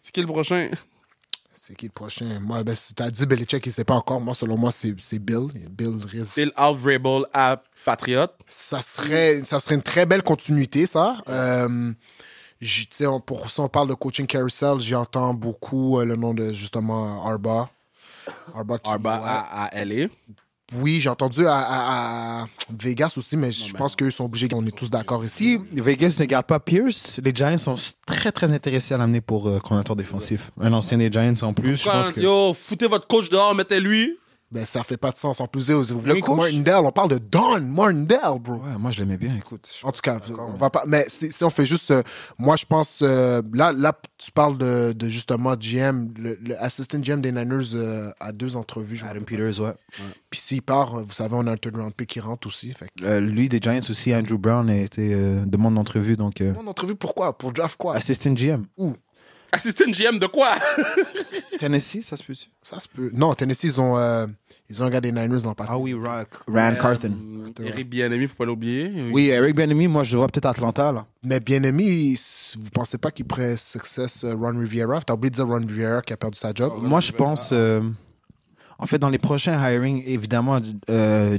C'est qui le prochain? C'est qui le prochain? Moi, si t'as dit Belichick, il ne sait pas encore. Moi, selon moi, c'est Bill. Bill out Vrabel à Patriot. Ça serait une très belle continuité, ça. Si on parle de coaching carousel, j'entends beaucoup le nom de, justement, Arba. Arba à LA. Oui, j'ai entendu à Vegas aussi, mais je pense qu'eux sont obligés, on est tous d'accord ici. Si Vegas ne garde pas Pierce, les Giants sont très, très intéressés à l'amener pour coordinateur défensif. Un ancien des Giants en plus, je pense que... Yo, foutez votre coach dehors, mettez-lui. Ben, ça fait pas de sens. En plus, le coach Martindale, on parle de Don Martindale, bro. Ouais, moi, je l'aimais bien, écoute. En tout cas, on va pas... Mais si on fait juste... moi, je pense... là, tu parles de justement GM, le assistant GM des Niners à 2 entrevues. Adam Peters, ouais. Puis s'il part, vous savez, on a un third round pick qui rentre aussi. Fait que... lui, des Giants aussi, Andrew Brown a été demande d'entrevue, donc... Demande d'entrevue, pourquoi? Pour draft quoi? Assistant GM. Où? Assistant GM de quoi? Tennessee, ça se peut-tu? Ça se peut. Non, Tennessee, ils ont un gars des Niners dans le passé. Ah oui, Rand Carthen. Eric Bieniemy, faut pas l'oublier. Oui, Eric Bieniemy, moi, je le vois peut-être à Atlanta, là. Mais Bieniemy, vous pensez pas qu'il pourrait success Ron Rivera? T'as oublié de dire Ron Rivera qui a perdu sa job? Moi, je pense... En fait, dans les prochains hiring, évidemment,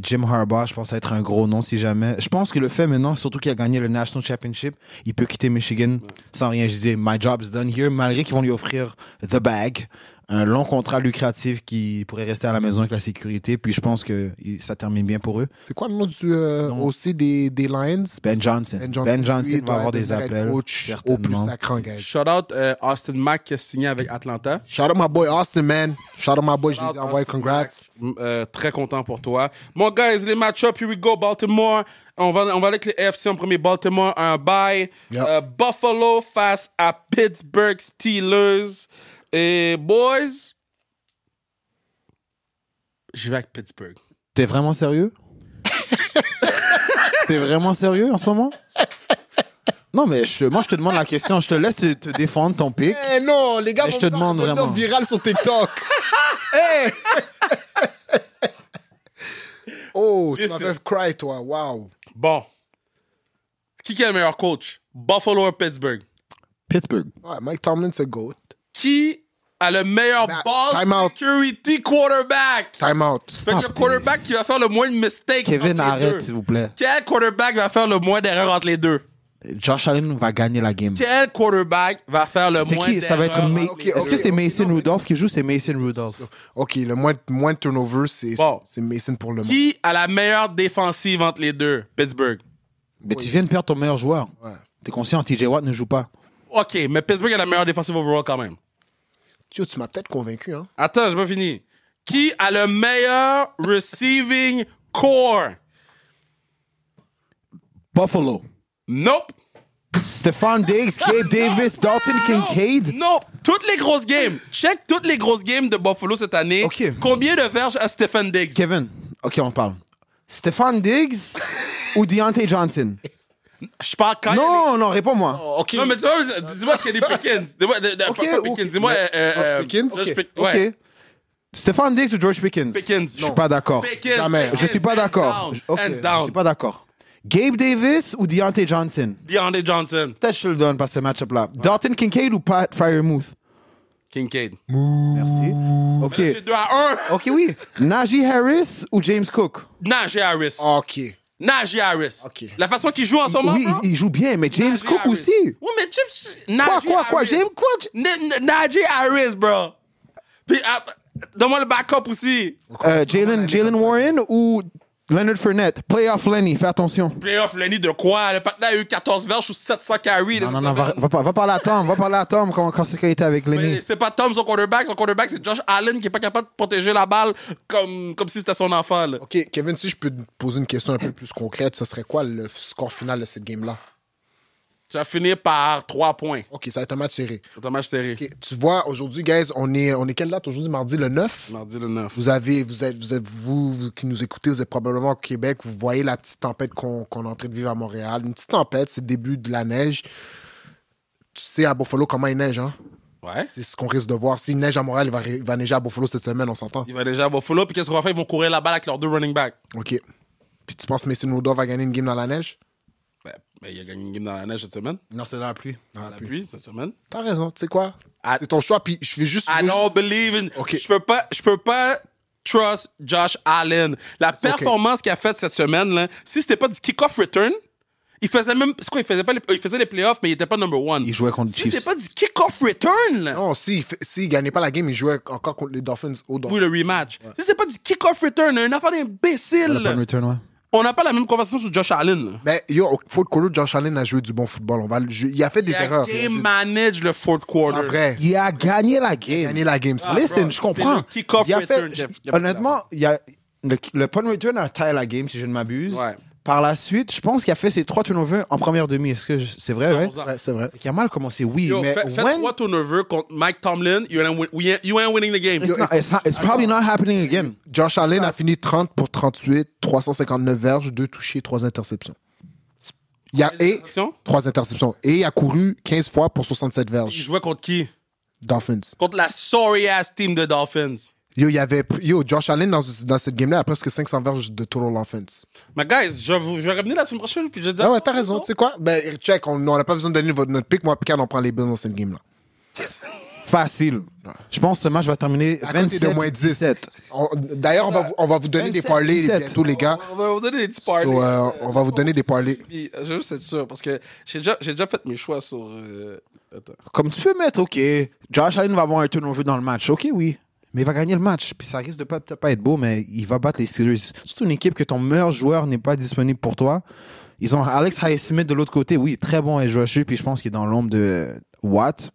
Jim Harbaugh, je pense que ça va être un gros nom si jamais. Je pense que le fait maintenant, surtout qu'il a gagné le National Championship, il peut quitter Michigan sans rien. Je disais, my job's done here, malgré qu'ils vont lui offrir the bag, un long contrat lucratif qui pourrait rester à la maison avec la sécurité. Puis je pense que ça termine bien pour eux. C'est quoi le nom aussi des Lions? Ben Johnson. Ben Johnson va avoir des appels. Coach au plus sacrant, guys. Shout out Austin Mack qui a signé avec Atlanta. Shout out my boy Austin, man. Shout out my boy, je lui ai envoyé congrats. Très content pour toi. Bon, guys, les match-up, here we go. Baltimore. On va aller avec les AFC en premier. Baltimore, un bye. Yep. Buffalo face à Pittsburgh Steelers. Et boys, je vais avec Pittsburgh. T'es vraiment sérieux? T'es vraiment sérieux en ce moment? Non, mais moi, je te demande la question. Je te laisse te défendre ton pic. Eh non, les gars, je te demande vraiment. Viral sur TikTok. Hey! Oh, tu m'as fait cry, toi. Wow. Bon. Qui est le meilleur coach? Buffalo ou Pittsburgh? Pittsburgh. Ouais, Mike Tomlin, c'est GOAT. Qui a le meilleur ball security quarterback? Time out. Fait que le quarterback qui va faire le moins de mistakes. Kevin, arrête, s'il vous plaît. Quel quarterback va faire le moins d'erreurs entre les deux? Josh Allen va gagner la game. Quel quarterback va faire le moins d'erreurs? Ça va être Est-ce que c'est Mason Rudolph qui joue? C'est Mason Rudolph. OK, le moins de turnover, c'est Mason pour le moment. Qui a la meilleure défensive entre les deux? Pittsburgh. Mais tu viens de perdre ton meilleur joueur. Ouais. T'es conscient, TJ Watt ne joue pas. OK, mais Pittsburgh a la meilleure défensive overall quand même. Yo, tu m'as peut-être convaincu, hein. Attends, j'ai pas fini. Qui a le meilleur receiving core? Buffalo. Nope. Stephon Diggs, Gabe Davis, Dalton Kincaid. Nope. Toutes les grosses games. Check toutes les grosses games de Buffalo cette année. OK. Combien de verges a Stephon Diggs? Kevin. OK, on parle. Stephon Diggs ou Deontay Johnson? Je parle quand Non, réponds-moi. OK. Non, mais dis-moi Kenny Pickens. Dis-moi, pas Pickens. Dis-moi... George Pickens? Ouais. OK. Stephon Diggs ou George Pickens? Pickens. Je suis pas d'accord. Pickens. Jamais. Je suis pas d'accord. OK, Hands je down. suis pas d'accord. Gabe Davis ou Deontay Johnson? DeAndre Johnson. Peut-être que je te le donne par ce match-up-là. Dalton Kincaid ou Pat Freiermuth? Kincaid. Merci. OK. C'est 2-1. OK, oui. Najee Harris ou James Cook? Najee Harris. OK. Najee Harris. OK. La façon qu'il joue en ce moment. Oui, bro? il joue bien, mais James Najee Cook Harris. aussi. Oui, mais Chips. Najee Quoi? Harris. James quoi? Najee Harris, bro. Puis, donne-moi le backup aussi. Jalen Warren ou Leonard Fournette? Playoff Lenny, fais attention. Playoff Lenny de quoi? Le patin a eu 14 verges ou 700 carries. Non, va parler à Tom, quand c'est qu'il était avec Lenny. Mais c'est pas Tom son quarterback. Son quarterback, c'est Josh Allen qui est pas capable de protéger la balle comme si c'était son enfant. Là. OK, Kevin, si je peux te poser une question un peu plus concrète, ce serait quoi le score final de cette game-là? Tu vas finir par 3 points. OK, ça va être un match serré. C'est un match serré. OK, tu vois, aujourd'hui, guys, on est quelle date aujourd'hui? Mardi le 9? Mardi le 9. Vous qui nous écoutez, vous êtes probablement au Québec, vous voyez la petite tempête qu'on est en train de vivre à Montréal. Une petite tempête, c'est le début de la neige. Tu sais à Buffalo comment il neige, hein? Ouais. C'est ce qu'on risque de voir. S'il neige à Montréal, il va neiger à Buffalo cette semaine, on s'entend? Il va déjà à Buffalo. Puis qu'est-ce qu'on va faire? Ils vont courir la balle avec leurs 2 running backs. OK. Puis tu penses que Mason Rudolph va gagner une game dans la neige? Ben, il a gagné une game dans la neige cette semaine. Non, c'est dans la pluie. Dans la pluie cette semaine. T'as raison, tu sais quoi? Ah. C'est ton choix, puis je vais juste... I don't believe in... OK. Je peux pas trust Josh Allen. La performance qu'il a faite cette semaine, là, si c'était pas du kick-off return, il faisait même... C'est quoi? Il faisait les playoffs, mais il était pas number one. Il jouait contre les Si Chiefs. c'était pas du kick-off return, là. Non, s'il gagnait pas la game, il jouait encore contre les Dolphins au Dolphins. Oui, le rematch. Si c'est pas du kick-off return, un affaire d'imbécile. Le punt return, ouais. On n'a pas la même conversation sur Josh Allen. Là. Ben, yo, au fourth quarter, Josh Allen a joué du bon football. Il a fait des erreurs. Il a game manage le fourth quarter. Après, Il a gagné la game. il a gagné la game. Listen, bro, je comprends. c'est le kick-off Il a return, fait- Jeff. Honnêtement, le punt return a taillé la game, si je ne m'abuse. Ouais. Par la suite, je pense qu'il a fait ses 3 turnovers en première demi. Est-ce que c'est vrai, ouais? 100%. Ouais, c'est vrai. Il a mal commencé, oui, Yo, mais faites when... 3 turnovers contre Mike Tomlin, you ain't winning the game. It's probably not happening again. Josh Allen a fini 30 pour 38, 359 verges, 2 touchés, 3 interceptions. Et 3 interceptions. Et il a couru 15 fois pour 67 Il verges. jouait contre qui? Dolphins. Contre la sorry-ass team de Dolphins. Josh Allen dans cette game-là a presque 500 verges de total offense. Mais guys, je vais revenir la semaine prochaine puis je vais dire... Ah ouais, t'as raison. Tu sais quoi? Ben, check, on n'a pas besoin de donner notre pick. Moi, Picard, on prend les Bills dans cette game-là. Facile. Je pense que ce match va terminer À côté de moins 10. 27. D'ailleurs, on va vous donner des parlays 17. bientôt, les gars. On va vous donner des petits parlays. So, on va vous donner des parlays. Puis, je veux juste être sûr, parce que j'ai déjà fait mes choix sur... Attends. Comme tu peux mettre, OK, Josh Allen va avoir un turnover dans le match. OK, oui. Mais il va gagner le match. Puis ça risque de peut-être pas être beau, mais il va battre les Steelers. Surtout une équipe que ton meilleur joueur n'est pas disponible pour toi. Ils ont Alex Highsmith de l'autre côté. Oui, très bon et joueur. Puis je pense qu'il est dans l'ombre de Watt.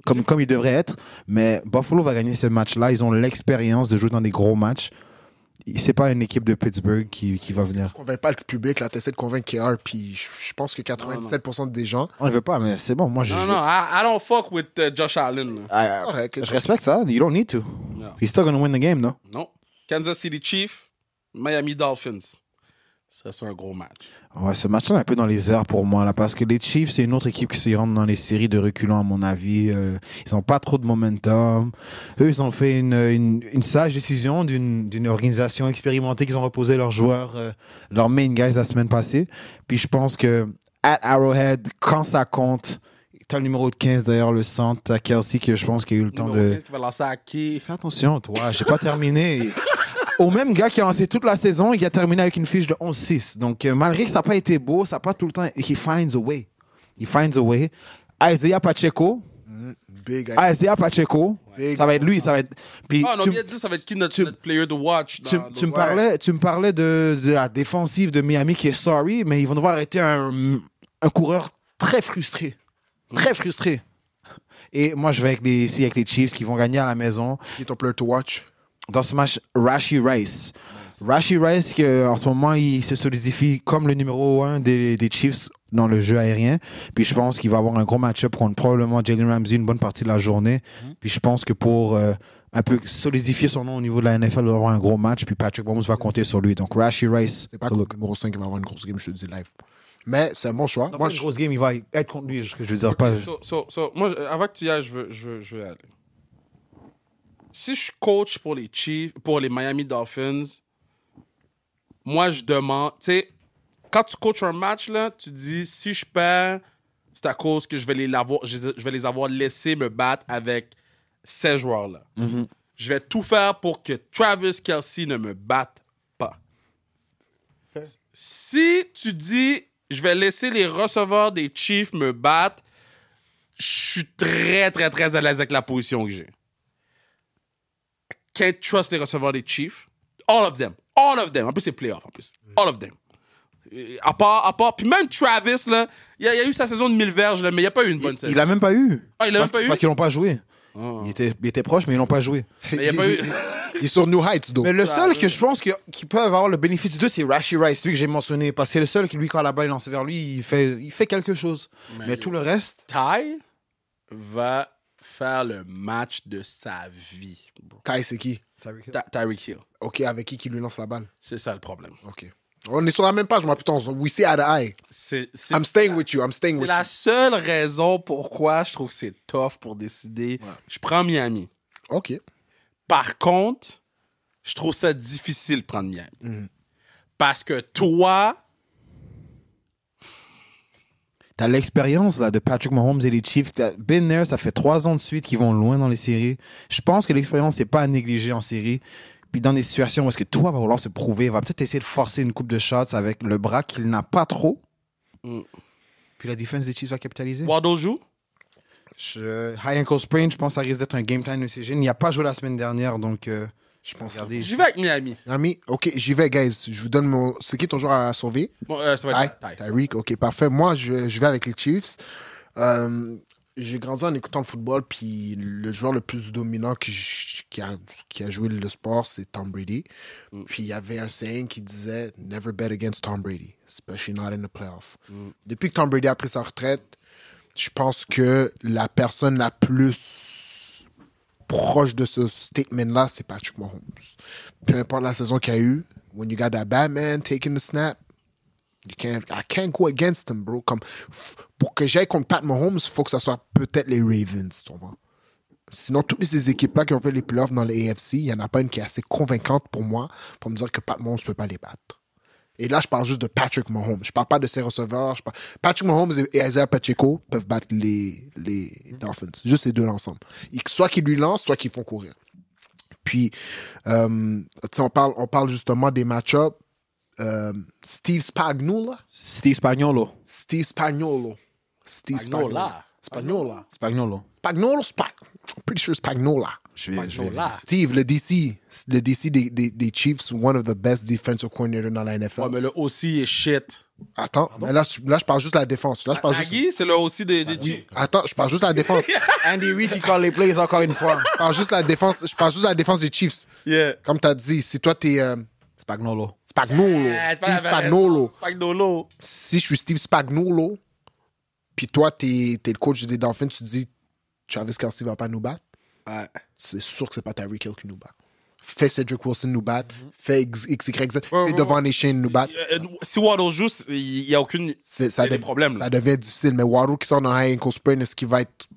Comme il devrait être. Mais Buffalo va gagner ce match-là. Ils ont l'expérience de jouer dans des gros matchs. C'est pas une équipe de Pittsburgh qui va venir. Tu convaincs pas le public, là, t'essaies de convaincre KR, puis je pense que 97% des gens... On ne veut pas, mais c'est bon. Moi, Non, I don't fuck with Josh Allen. je respecte ça. You don't need to. No. He's still gonna win the game, no? Non. Kansas City Chiefs, Miami Dolphins. Ça, c'est un gros match. Ouais, ce match-là est un peu dans les airs pour moi, là, parce que les Chiefs, c'est une autre équipe qui se rentre dans les séries de reculants, à mon avis. Ils n'ont pas trop de momentum. Eux, ils ont fait une sage décision d'une organisation expérimentée qu'ils ont reposé leurs joueurs, leurs main guys la semaine passée. Puis je pense que at Arrowhead, quand ça compte, t'as le numéro de 15 d'ailleurs, le centre, t'as Kelsey, que je pense qu'il a eu le temps de... Qui va lancer à qui? Fais attention, toi, j'ai pas terminé. Au même gars qui a lancé toute la saison et qui a terminé avec une fiche de 11-6. Donc, malgré que ça n'a pas été beau, ça n'a pas tout le temps... He finds a way. He finds a way. Isaiah Pacheco. Big Isaiah Pacheco. Big. Ça va être lui, ça va être... Puis, Ah, on a bien dit ça va être qui notre player to watch. tu me parlais de la défensive de Miami qui est sorry, mais ils vont devoir arrêter un coureur très frustré. Très frustré. Et moi, je vais avec les Chiefs qui vont gagner à la maison. Qui est ton player to watch? Dans ce match, Rashee Rice. Rashee Rice, qui, en ce moment, il se solidifie comme le numéro 1 des Chiefs dans le jeu aérien. Puis je pense qu'il va avoir un gros match-up contre probablement Jalen Ramsey une bonne partie de la journée. Puis je pense que pour un peu solidifier son nom au niveau de la NFL, il va avoir un gros match. Puis Patrick Mahomes va compter sur lui. Donc Rashee Rice. C'est pas le numéro 5 qui va avoir une grosse game, je te dis live. Mais c'est un bon choix. Moi, une grosse game, il va être contre lui. Je veux dire, pas... Moi, avant que tu y ailles, je veux aller. Si je suis coach pour les Chiefs, pour les Miami Dolphins, moi, je demande... Tu sais, quand tu coaches un match, là, tu dis, si je perds, c'est à cause que je vais les avoir laissés me battre avec ces joueurs-là. Mm-hmm. Je vais tout faire pour que Travis Kelce ne me batte pas. Si tu dis, je vais laisser les receveurs des Chiefs me battre, je suis très, très, très à l'aise avec la position que j'ai. Can't trust les receveurs des Chiefs. All of them. En plus, c'est playoff, en plus. All of them. À part. Puis même Travis, là, il a eu sa saison de 1000 verges, là, mais il n'y a pas eu une bonne saison. Il l'a même pas eu. Ah, il l'a même pas eu? Parce qu'ils l'ont pas joué. Oh. Il était proche, mais ils l'ont pas joué. Mais il n'y a pas eu... Il est sur New Heights, donc. Mais le seul que je pense qui peut avoir le bénéfice du deux, c'est Rashee Rice, lui que j'ai mentionné. Parce que c'est le seul qui, lui, quand la balle est lancée vers lui, il fait quelque chose. Mais tout le reste... Ty va faire le match de sa vie. Ty, c'est qui? Tyreek Hill. OK, avec qui lui lance la balle? C'est ça le problème. OK. On est sur la même page, moi, putain. We see eye to eye. I'm staying with you. C'est la seule raison pourquoi je trouve que c'est tough pour décider. Ouais. Je prends Miami. OK. Par contre, je trouve ça difficile de prendre Miami. Mm-hmm. Parce que toi... T'as l'expérience là, de Patrick Mahomes et les Chiefs. Ben there, ça fait 3 ans de suite qu'ils vont loin dans les séries. Je pense que l'expérience n'est pas à négliger en série. Puis dans des situations où est-ce que toi va vouloir se prouver, il va peut-être essayer de forcer une coupe de shots avec le bras qu'il n'a pas trop. Mm. Puis la défense des Chiefs va capitaliser. Waddle joue? High ankle sprain, je pense que ça risque d'être un game time ECG. Il n'y a pas joué la semaine dernière, donc je pense... J'y vais avec Miami. Miami, OK, j'y vais, guys. Je vous donne mon... C'est qui ton joueur à sauver? Bon, ça va être Tyreek, OK, parfait. Moi, je vais avec les Chiefs. J'ai grandi en écoutant le football, puis le joueur le plus dominant qui a joué le sport, c'est Tom Brady. Puis il y avait un saying qui disait « Never bet against Tom Brady, especially not in the playoffs ». Depuis que Tom Brady a pris sa retraite, je pense que la personne la plus proche de ce statement-là, c'est Patrick Mahomes. Peu importe la saison qu'il y a eu, when you got that Batman taking the snap, I can't go against him, bro. Comme, pour que j'aille contre Pat Mahomes, il faut que ça soit peut-être les Ravens, tu vois. Sinon, toutes ces équipes-là qui ont fait les playoffs dans les AFC, il n'y en a pas une qui est assez convaincante pour moi pour me dire que Pat Mahomes ne peut pas les battre. Et là, je parle juste de Patrick Mahomes. Je ne parle pas de ses receveurs. Patrick Mahomes et Isaiah Pacheco peuvent battre les Dolphins. Juste ces deux ensemble. Soit qu'ils lui lancent, soit qu'ils font courir. Puis, on parle justement des match-ups. Steve Spagnuolo. I'm pretty sure Spagnuolo. Steve, le DC des Chiefs, one of the best defensive coordinators dans la NFL. Ouais, mais le OC est shit. Attends, mais là, je parle juste de la défense. Là, je parle Agui, c'est le OC des Chiefs. Attends, je parle juste de la défense. Andy Reid, il call les plays encore une fois. Je parle juste de la défense des Chiefs. Yeah. Comme tu as dit, si toi, t'es... Spagnuolo. Steve Spagnuolo. Spagnuolo. Si je suis Steve Spagnuolo, puis toi, t'es le coach des Dolphins, tu te dis Travis Kelce va pas nous battre. Ouais. C'est sûr que c'est pas Tyreek Hill qui nous bat. Fait Cedric Wilson nous battre. Fait XYZ. Fait Devon Achane nous battre. Si Waddle joue, il n'y a aucune... Il y a des problèmes. Ça devient difficile. Mais Waddle qui sort dans high ankle sprain, est-ce qu'il va être...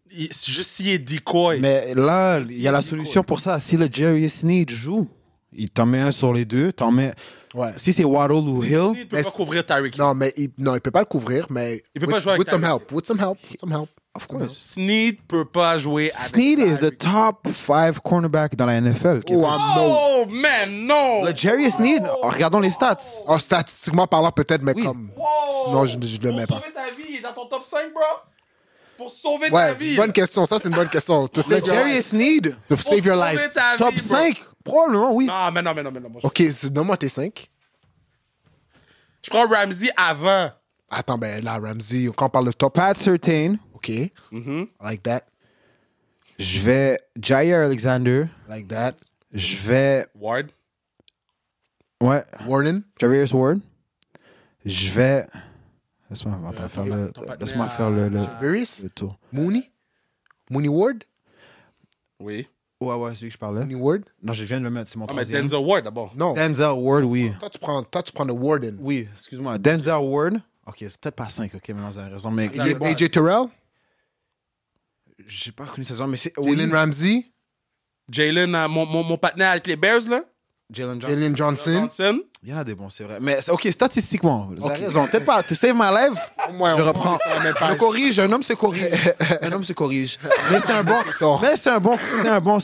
Juste s'il est decoy. Mais là, il y a la solution pour ça. Si le Jerry Sneed joue, il t'en met un sur les deux. T'en mets... Ouais. Si c'est Waddle ou Hill... Il ne peut pas couvrir Tyreek Hill. Non, mais il peut pas le couvrir, mais... Il peut pas jouer avec With some help. Of course. Sneed peut pas jouer avec Sneed is a top 5 cornerback dans la NFL. Oh, man, non! Le Jerry Sneed, regardons les stats. Oh, statistiquement parlant, peut-être, mais oui. comme... Wow. Sinon, je le mets pas. Pour sauver ta vie, il est dans ton top 5, bro? Pour sauver ta vie. Bonne question. Ça, c'est une bonne question. Le Jerry Sneed, to save your life. Top 5? Probablement, oui. Non, mais non. OK, donne-moi tes 5. Je prends Ramsey avant. Attends, ben là, Ramsey, quand on parle de top... Pat Surtain. OK. I like that. Je vais Jair Alexander. Like that. Je vais... Ward. Ouais. Warden. Javier Ward. Je vais... Laisse-moi faire le Varys. tour. Mooney Ward. Oui. Ouais, c'est lui que je parlais. Mooney Ward. Non, je viens de le mettre, c'est mon Ah, mais troisième. Denzel Ward d'abord. Non. Denzel Ward, oui. Toi, tu prends le Warden. Oui, excuse-moi. Denzel Ward. OK, c'est peut-être pas 5, OK, maintenant vous avez raison. Mais AJ Terrell. j'ai pas reconnu sa zone, mais c'est... Jalen Ramsey. Jalen, mon partenaire avec les Bears, là. Jalen Johnson. Il y en a des bons, c'est vrai. Mais OK, statistiquement, vous avez raison. Peut-être pas. To save my life, je reprends. Je corrige. Un homme se corrige. Mais c'est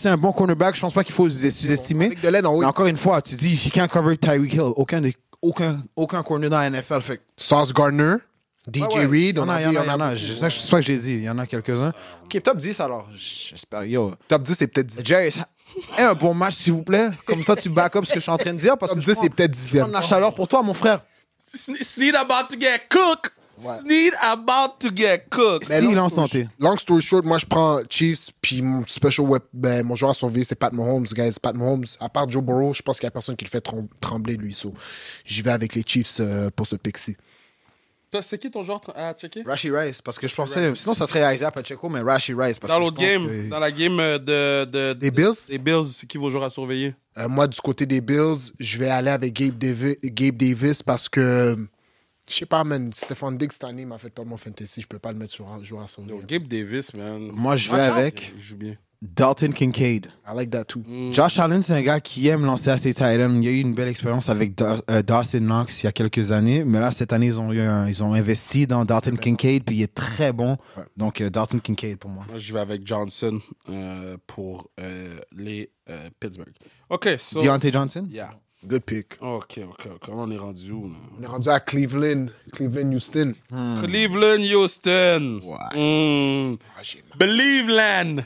un bon cornerback. Je pense pas qu'il faut sous-estimer. Avec de l'aide en haut. Mais encore une fois, tu dis, he can't cover Tyreek Hill. Aucun corner dans la NFL. Fait Sauce Gardner. DJ Reed. Il y en a. C'est ça que j'ai dit. Il y en a quelques-uns. OK, top 10 alors. J'espère. Yo. Top 10, c'est peut-être 10. Jerry, un bon match, s'il vous plaît. Comme ça, tu back up ce que je suis en train de dire. Parce Top que 10, c'est peut-être 10e. prends de la chaleur pour toi, mon frère. Sneed about to get cooked. Sneed about to get cooked. S'il est en santé. Long story short, moi, je prends Chiefs, puis mon mon joueur à surveiller, c'est Pat Mahomes, guys. Pat Mahomes, à part Joe Burrow, je pense qu'il y a personne qui le fait trembler, lui. So, j'y vais avec les Chiefs pour ce pick-ci. Toi, c'est qui ton joueur à checker? Rashi Rice, parce que je pensais... Sinon, ça serait Isaiah Pacheco, mais Rashi Rice. Parce Dans que l'autre je pense game, que- dans la game Les Bills? des Bills, c'est qui vos joueurs à surveiller? Moi, du côté des Bills, je vais aller avec Gabe Davis parce que, je sais pas, man, Stephon Diggs cette année m'a fait perdre mon fantasy. Je peux pas le mettre sur un joueur à surveiller. Gabe Davis, man. Moi, je vais avec Il joue bien. Dalton Kincaid. I like that too. Josh Allen, c'est un gars qui aime lancer à ses tight ends. Il y a eu une belle expérience avec Dawson Knox il y a quelques années. Mais là, cette année, ils ont investi dans Dalton Kincaid, puis il est très bon. Donc, Dalton Kincaid pour moi. Moi, je vais avec Johnson pour les Pittsburgh. OK, so... Deontay Johnson? Yeah. Good pick. OK. On est rendu où, là? On est rendu à Cleveland, Houston. Cleveland, Houston. Believeland.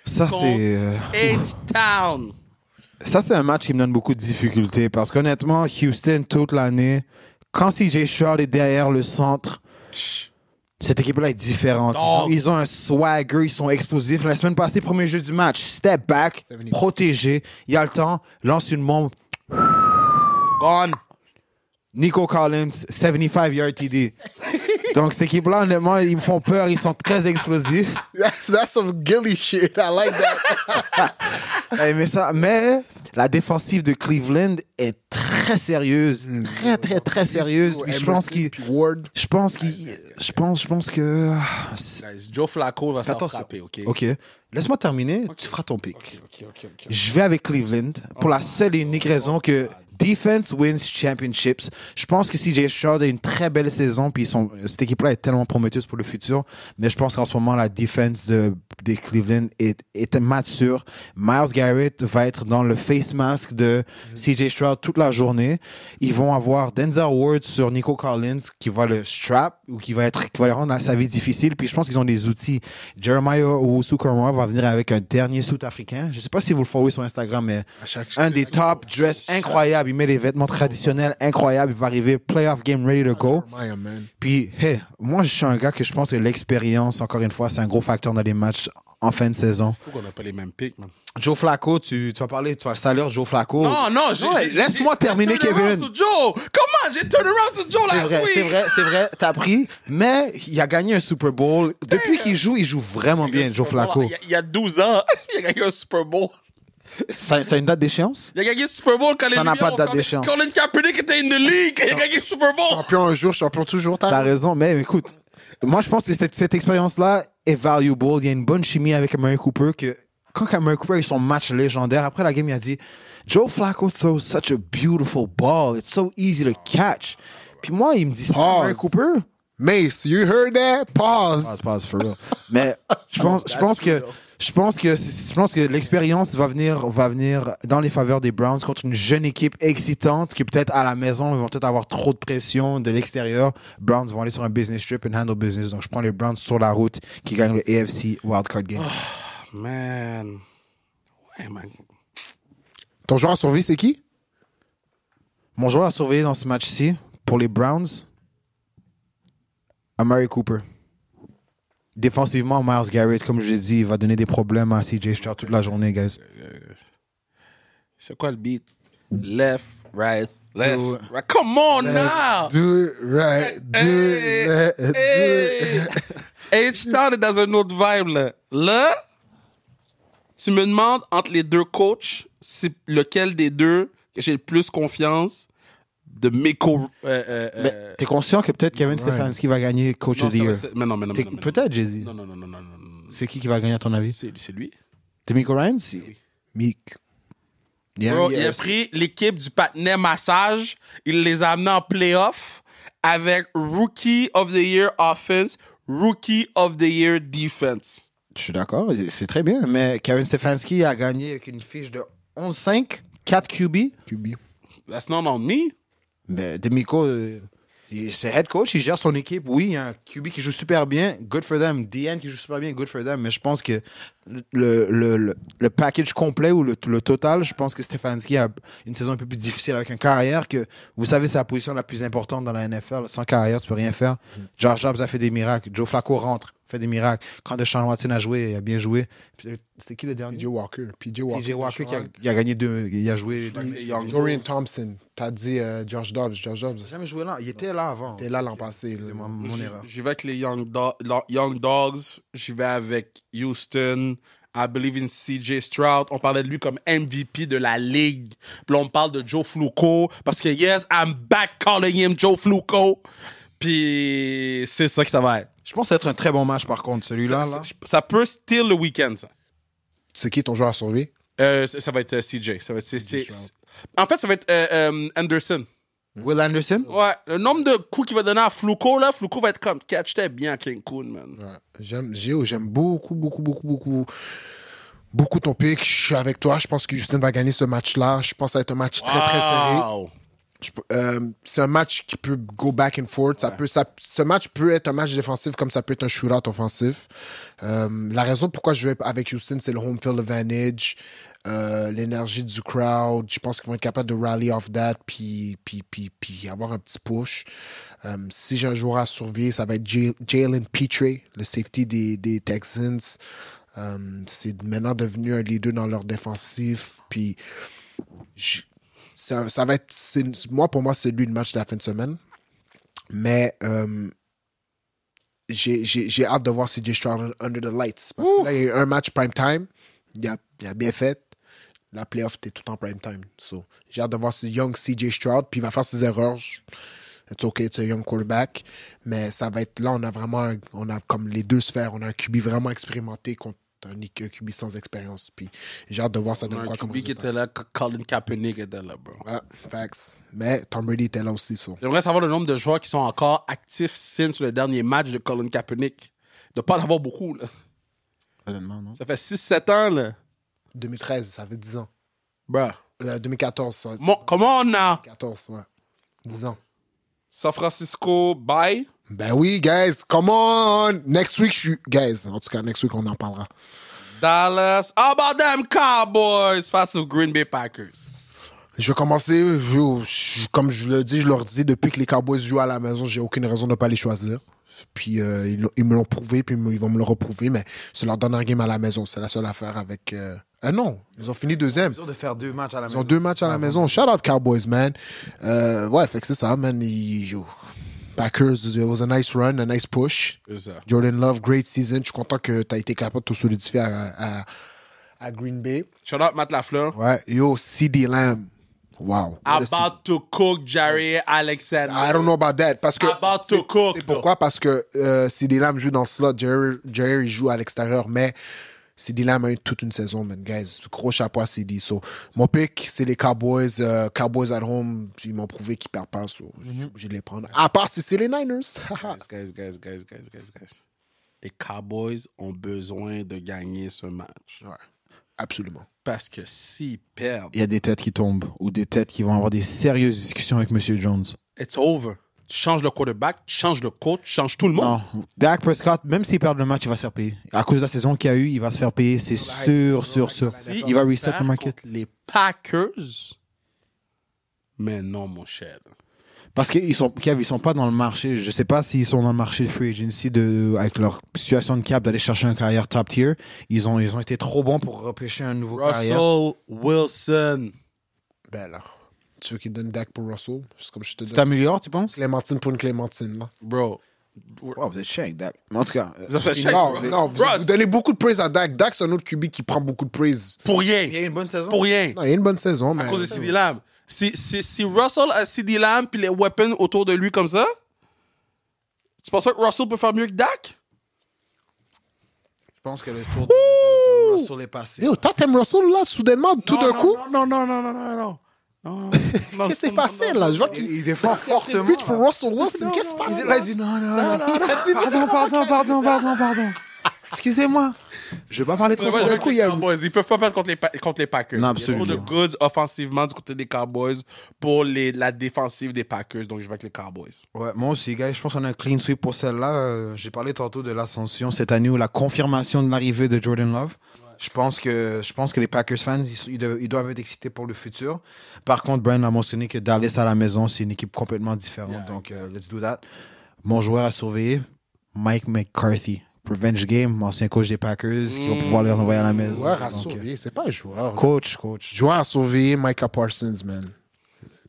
Ça, c'est... H-Town. Ça, c'est un match qui me donne beaucoup de difficultés parce qu'honnêtement, Houston, toute l'année, quand CJ Stroud est derrière le centre, cette équipe-là est différente. Ils ont un swagger, ils sont explosifs. La semaine passée, premier jeu du match, step back, protégé, il y a le temps, lance une bombe. Gone. Nico Collins, 75-yard TD. Donc, cette équipe-là, honnêtement, ils me font peur. Ils sont très explosifs. That's some Gilly shit. I like that. Mais la défensive de Cleveland est très sérieuse. Très sérieuse. Puis je pense que... Guys, Joe Flacco va s'en frapper, OK? OK. Laisse-moi terminer. Tu feras ton pick. OK. Je vais avec Cleveland pour la seule et unique raison que defense wins championships. Je pense que CJ Stroud a une très belle saison, puis cette équipe-là est tellement prometteuse pour le futur. Mais je pense qu'en ce moment, la defense des Cleveland est mature. Myles Garrett va être dans le face mask de CJ Stroud toute la journée. Ils vont avoir Denzel Ward sur Nico Collins qui va le strap ou qui va le rendre sa vie difficile. Puis je pense qu'ils ont des outils. Jeremiah Owusu-Koramoah va venir avec un dernier sud-africain. Je ne sais pas si vous le followez sur Instagram, mais un des top dress incroyables. Il met des vêtements traditionnels incroyables. Il va arriver playoff game ready to go. Puis, hey, moi, je suis un gars que je pense que l'expérience, encore une fois, c'est un gros facteur dans les matchs en fin de saison. Faut qu'on n'a pas les mêmes picks, man. Joe Flacco, tu vas saluer Joe Flacco. Non, laisse-moi terminer, Kevin. Sur Joe. Comment j'ai turn around sur Joe last week? C'est vrai, t'as pris. Mais il a gagné un Super Bowl. Depuis qu'il joue, il joue vraiment bien, Joe Flacco. Il y a 12 ans, il a gagné un Super Bowl. Ça a une date d'échéance? Il a gagné le Super Bowl quand ça n'a pas de date d'échéance. Colin Kaepernick était in the league. Il a gagné le Super Bowl. Champion un jour, champion toujours. T'as raison, mais écoute, moi je pense que cette expérience-là est valuable. Il y a une bonne chimie avec Amari Cooper que quand Amari Cooper a eu son match légendaire, après la game, il a dit Joe Flacco throws such a beautiful ball. It's so easy to catch. Puis moi, il me dit Amari Cooper. Mace, you heard that? Pause. Pause, for real. Mais je pense que l'expérience va venir dans les faveurs des Browns contre une jeune équipe excitante qui peut-être à la maison ils vont peut-être avoir trop de pression de l'extérieur. Browns vont aller sur un business trip and handle business. Donc je prends les Browns sur la route qui gagnent le AFC Wildcard Game. Oh, man. Ouais, man. Ton joueur à surveiller, c'est qui? Mon joueur à surveiller dans ce match-ci pour les Browns, Amari Cooper. Défensivement, Myles Garrett, comme je l'ai dit, il va donner des problèmes à CJ Stroud toute la journée, guys. C'est quoi le beat? Left, right, left, right. Come on now! Do it right, do it, do it. H-Town est dans un autre vibe, là. Là, tu me demandes entre les deux coachs, c'est lequel des deux que j'ai le plus confiance de Miko. T'es conscient que peut-être Kevin Stefanski va gagner Coach of the Year? Mais non. Peut-être, j'ai dit. Non. C'est qui va gagner à ton avis? C'est lui. D'Amico Ryans? Oui. Meek. Bro, il a pris l'équipe du patinet massage, il les a amenés en playoff avec Rookie of the Year Offense, Rookie of the Year Defense. Je suis d'accord, c'est très bien. Mais Kevin Stefanski a gagné avec une fiche de 11-5, 4 QB. That's not on me. Mais D'Amico, c'est head coach, il gère son équipe. Oui, il y a un QB qui joue super bien, good for them. DN qui joue super bien, good for them. Mais je pense que le package complet ou le total, je pense que Stefanski a une saison un peu plus difficile avec une carrière que, vous savez, c'est la position la plus importante dans la NFL. Sans carrière, tu peux rien faire. Josh Jobs a fait des miracles. Joe Flacco rentre, fait des miracles. Quand Deshaun Watson a joué, il a bien joué. C'était qui le dernier? PJ Walker qui a gagné il a joué. Dorian Thompson. T'as dit Josh Dobbs. Il n'a jamais joué là. Il était là avant. Il était là l'an passé. C'est mon erreur. J'y vais avec les Young Dogs. J'y vais avec Houston. I believe in CJ Stroud. On parlait de lui comme MVP de la ligue. Puis là, on parle de Joe Flacco. Parce que, yes, I'm back calling him Joe Flacco. Puis c'est ça que ça va être. Je pense que ça va être un très bon match, par contre, celui-là. Ça peut steal le week-end, ça. C'est qui ton joueur à surveiller? Ça va être CJ. Ça va être, en fait, ça va être Anderson. Will Anderson? Ouais, le nombre de coups qu'il va donner à Flacco, là, Flacco va être comme catch, t'es bien King Coon, man. Ouais. J'aime beaucoup ton pick. Je suis avec toi. Je pense que Houston va gagner ce match-là. Je pense que ça va être un match très serré. C'est un match qui peut go back and forth. Ce match peut être un match défensif comme ça peut être un shootout offensif. La raison pourquoi je vais avec Houston, c'est le home field advantage. L'énergie du crowd, je pense qu'ils vont être capables de rally off that puis avoir un petit push. Si j'ai un joueur à surveiller, ça va être Jalen Pitre, le safety des Texans. C'est maintenant devenu un leader dans leur défensif. Puis ça va être... Pour moi, c'est lui le match de la fin de semaine. Mais j'ai hâte de voir CJ Stroud under the lights. Parce que là, il y a eu un match prime time. Il a bien fait. La playoff était tout en prime time. So, j'ai hâte de voir ce young CJ Stroud. Puis il va faire ses erreurs. It's okay, it's a young quarterback. Mais ça va être là, on a comme les deux sphères. On a un QB vraiment expérimenté contre un QB sans expérience. Puis j'ai hâte de voir ça donne quoi comme QB qui était là, Colin Kaepernick était là, bro. Ouais, facts. Mais Tom Brady était là aussi. So. J'aimerais savoir le nombre de joueurs qui sont encore actifs since le dernier match de Colin Kaepernick. Il ne doit pas en avoir beaucoup, là. Honnêtement, non. Ça fait 6-7 ans, là. 2013, ça fait 10 ans. Bruh. 2014. Ça, comment on a? 2014, ouais. 10 ans. San Francisco, bye. Ben oui, guys, come on! Next week, guys, en tout cas, next week, on en parlera. Dallas. How about them Cowboys face aux Green Bay Packers? Je vais commencer, comme je le dis, je leur dis, depuis que les Cowboys jouent à la maison, j'ai aucune raison de ne pas les choisir. Puis ils me l'ont prouvé, puis ils vont me le reprouver, mais c'est leur dernier game à la maison. C'est la seule affaire avec... non, ils ont fini deuxième. Ils ont de faire 2 matchs à la maison. Ils ont 2 matchs à la maison. Shout out Cowboys, man. Ouais, fait que c'est ça, man. Packers, it was a nice run, a nice push. Jordan Love, great season. Je suis content que tu as été capable de te solidifier à Green Bay. Shout out Matt Lafleur. Ouais, yo, CeeDee Lamb. Wow. About to cook Jerry Alexander. I don't know about that. Parce que about to cook. C'est pourquoi? Parce que CeeDee Lamb joue dans le slot. Jerry joue à l'extérieur. Mais CeeDee Lamb a eu toute une saison, man, guys. Gros chapeau à CeeDee. So, mon pick, c'est les Cowboys. Cowboys at home. Ils m'ont prouvé qu'ils perdent pas. So, je suis obligé de les prendre. À part si c'est les Niners. guys. Les Cowboys ont besoin de gagner ce match. Ouais, absolument. Parce que s'ils perdent... Il y a des têtes qui tombent ou des têtes qui vont avoir des sérieuses discussions avec M. Jones. It's over. Tu changes le quarterback, tu changes le coach, tu changes tout le monde. Non. Dak Prescott, même s'il perd le match, il va se faire payer. À cause de la saison qu'il y a eu, il va se faire payer, c'est sûr. Il va reset le market. Les Packers, mais non, mon cher. Parce qu'ils sont pas dans le marché. Je sais pas s'ils sont dans le marché de free agency avec leur situation de cap d'aller chercher une carrière top tier. Ils ont été trop bons pour repêcher un nouveau carrière. Russell Wilson. Ben là. Tu veux qu'il donne Dak pour Russell? C'est comme je te Tu donne. t'améliores, tu penses? Clémentine pour une Clémentine, là. Bro. Wow, vous êtes chic, Dak. En tout cas, Vous avez fait check, Non, bro. non, vous donnez beaucoup de praise à Dak. Dak, c'est un autre QB qui prend beaucoup de praise. Pour il y a rien. une bonne saison. Pour rien. Non, il y a une bonne saison, mais. À cause de CD Lamb. Si Russell a CD Lamb puis les weapons autour de lui comme ça, tu penses pas que Russell peut faire mieux que Dak? Je pense que le tour de Russell est passé. Yo, toi, t'aimes Russell, là, soudainement, tout d'un coup? Non. Qu'est-ce qui s'est passé, là? Je vois qu'il Il défend fortement. pitch pour Russell Wilson. Qu'est-ce qui se passe? Là, il dit non. Pardon. Excusez-moi. Je vais pas parler trop Ouais, fort. avec les Cowboys. Ils peuvent pas perdre contre les Packers. Non, Il y a trop absolument. de goods offensivement du côté des Cowboys pour la défensive des Packers. Donc, je vais avec les Cowboys. Ouais, moi aussi, gars, je pense qu'on a un clean sweep pour celle-là. J'ai parlé tantôt de l'ascension cette année ou la confirmation de l'arrivée de Jordan Love. Je pense que les Packers fans, ils doivent être excités pour le futur. Par contre, Brian a mentionné que Dallas à la maison, c'est une équipe complètement différente. Yeah. Donc, let's do that. Mon joueur à surveiller, Mike McCarthy. Revenge Game, ancien coach des Packers, qui va pouvoir les envoyer à la maison. Joueur à Donc, surveiller, c'est pas un joueur. coach. Joueur à surveiller, Micah Parsons, man.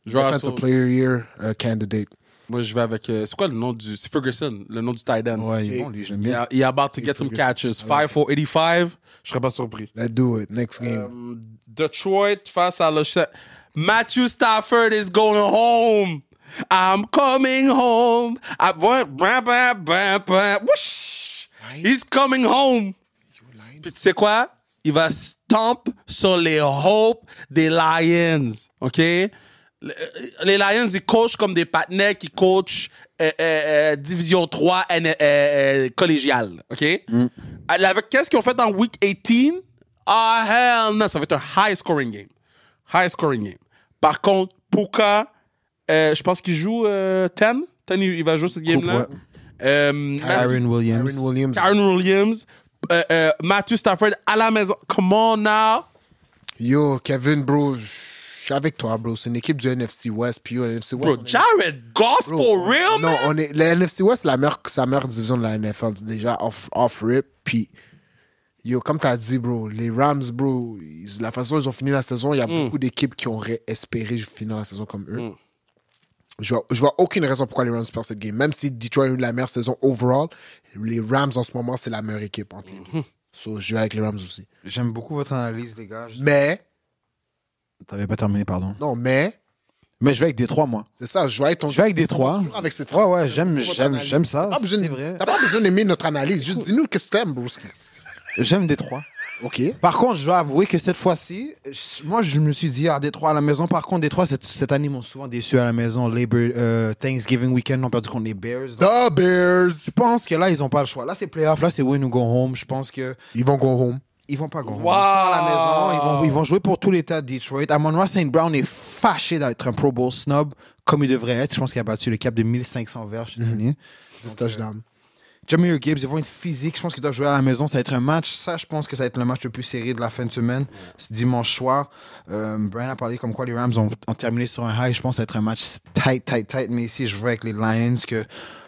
Joueur à Defensive surveiller. Player Year candidate. Moi, je vais avec. C'est quoi le nom du. C'est Ferguson, le nom du tight end. Ouais, il est bon, lui, j'aime bien. Il est about to get some catches. 5'4", 85. Je serais pas surpris. Let's do it. Next game. Detroit face à Matthew Stafford is going home. I'm coming home. Whoosh. He's coming home. Puis tu sais quoi? Il va stomp sur les hopes des Lions. OK? Les Lions, ils coachent comme des partenaires qui coachent Division 3 collégiale. OK? Avec qu'est-ce qu'ils ont fait en Week 18? Ah, hell no! Ça va être un high-scoring game. High-scoring game. Par contre, Puka, je pense qu'il joue 10. 10, il va jouer cette game-là. Aaron Williams. Aaron Williams. Aaron Williams. Matthew Stafford à la maison. Come on now. Yo, Kevin, bro, je suis avec toi, bro. C'est une équipe du NFC West. Puis yo, NFC West. Bro, Jared Goff, Bro, for real, non, man? le NFC West, c'est la meilleure division de la NFL. Déjà, off-rip. Puis, yo, comme t'as dit, bro, les Rams, bro, la façon dont ils ont fini la saison, il y a beaucoup d'équipes qui auraient espéré finir la saison comme eux. Je vois aucune raison pourquoi les Rams perdent cette game. Même si Detroit a eu la meilleure saison overall, les Rams, en ce moment, c'est la meilleure équipe entre les deux. So, je vais avec les Rams aussi. J'aime beaucoup votre analyse, les gars. Mais, T'avais pas terminé, pardon. non, mais, Mais je vais avec Détroit, moi. c'est ça, je vais avec ton... Je vais avec Détroit. Sûr avec cette Ouais, j'aime ça. T'as pas besoin C'est vrai. T'as pas besoin d'aimer notre analyse. Juste dis-nous qu'est-ce que t'aimes, bro. J'aime Détroit. OK. Par contre, je dois avouer que cette fois-ci, moi, je me suis dit, Détroit à la maison. Par contre, Détroit, cette année, ils m'ont souvent déçu à la maison. Thanksgiving weekend, ils ont perdu contre les Bears. Donc, The Bears. je pense que là, ils n'ont pas le choix. Là, c'est playoff. Là, c'est win or go home. Je pense que Ils vont go home. ils vont pas go home. Wow. Ils sont à la maison. Ils vont jouer pour tout l'État de Detroit. Amon-Ra St. Brown est fâché d'être un Pro Bowl snob, comme il devrait être. Je pense qu'il a battu le cap de 1500 verges cette année. 10 touchdowns. Jameer Gibbs, ils vont être physiques. Je pense qu'ils doivent jouer à la maison. Ça va être un match. Ça, je pense que ça va être le match le plus serré de la fin de semaine. C'est dimanche soir. Brian a parlé comme quoi les Rams ont terminé sur un high. Je pense que ça va être un match tight. Mais ici, je vois avec les Lions que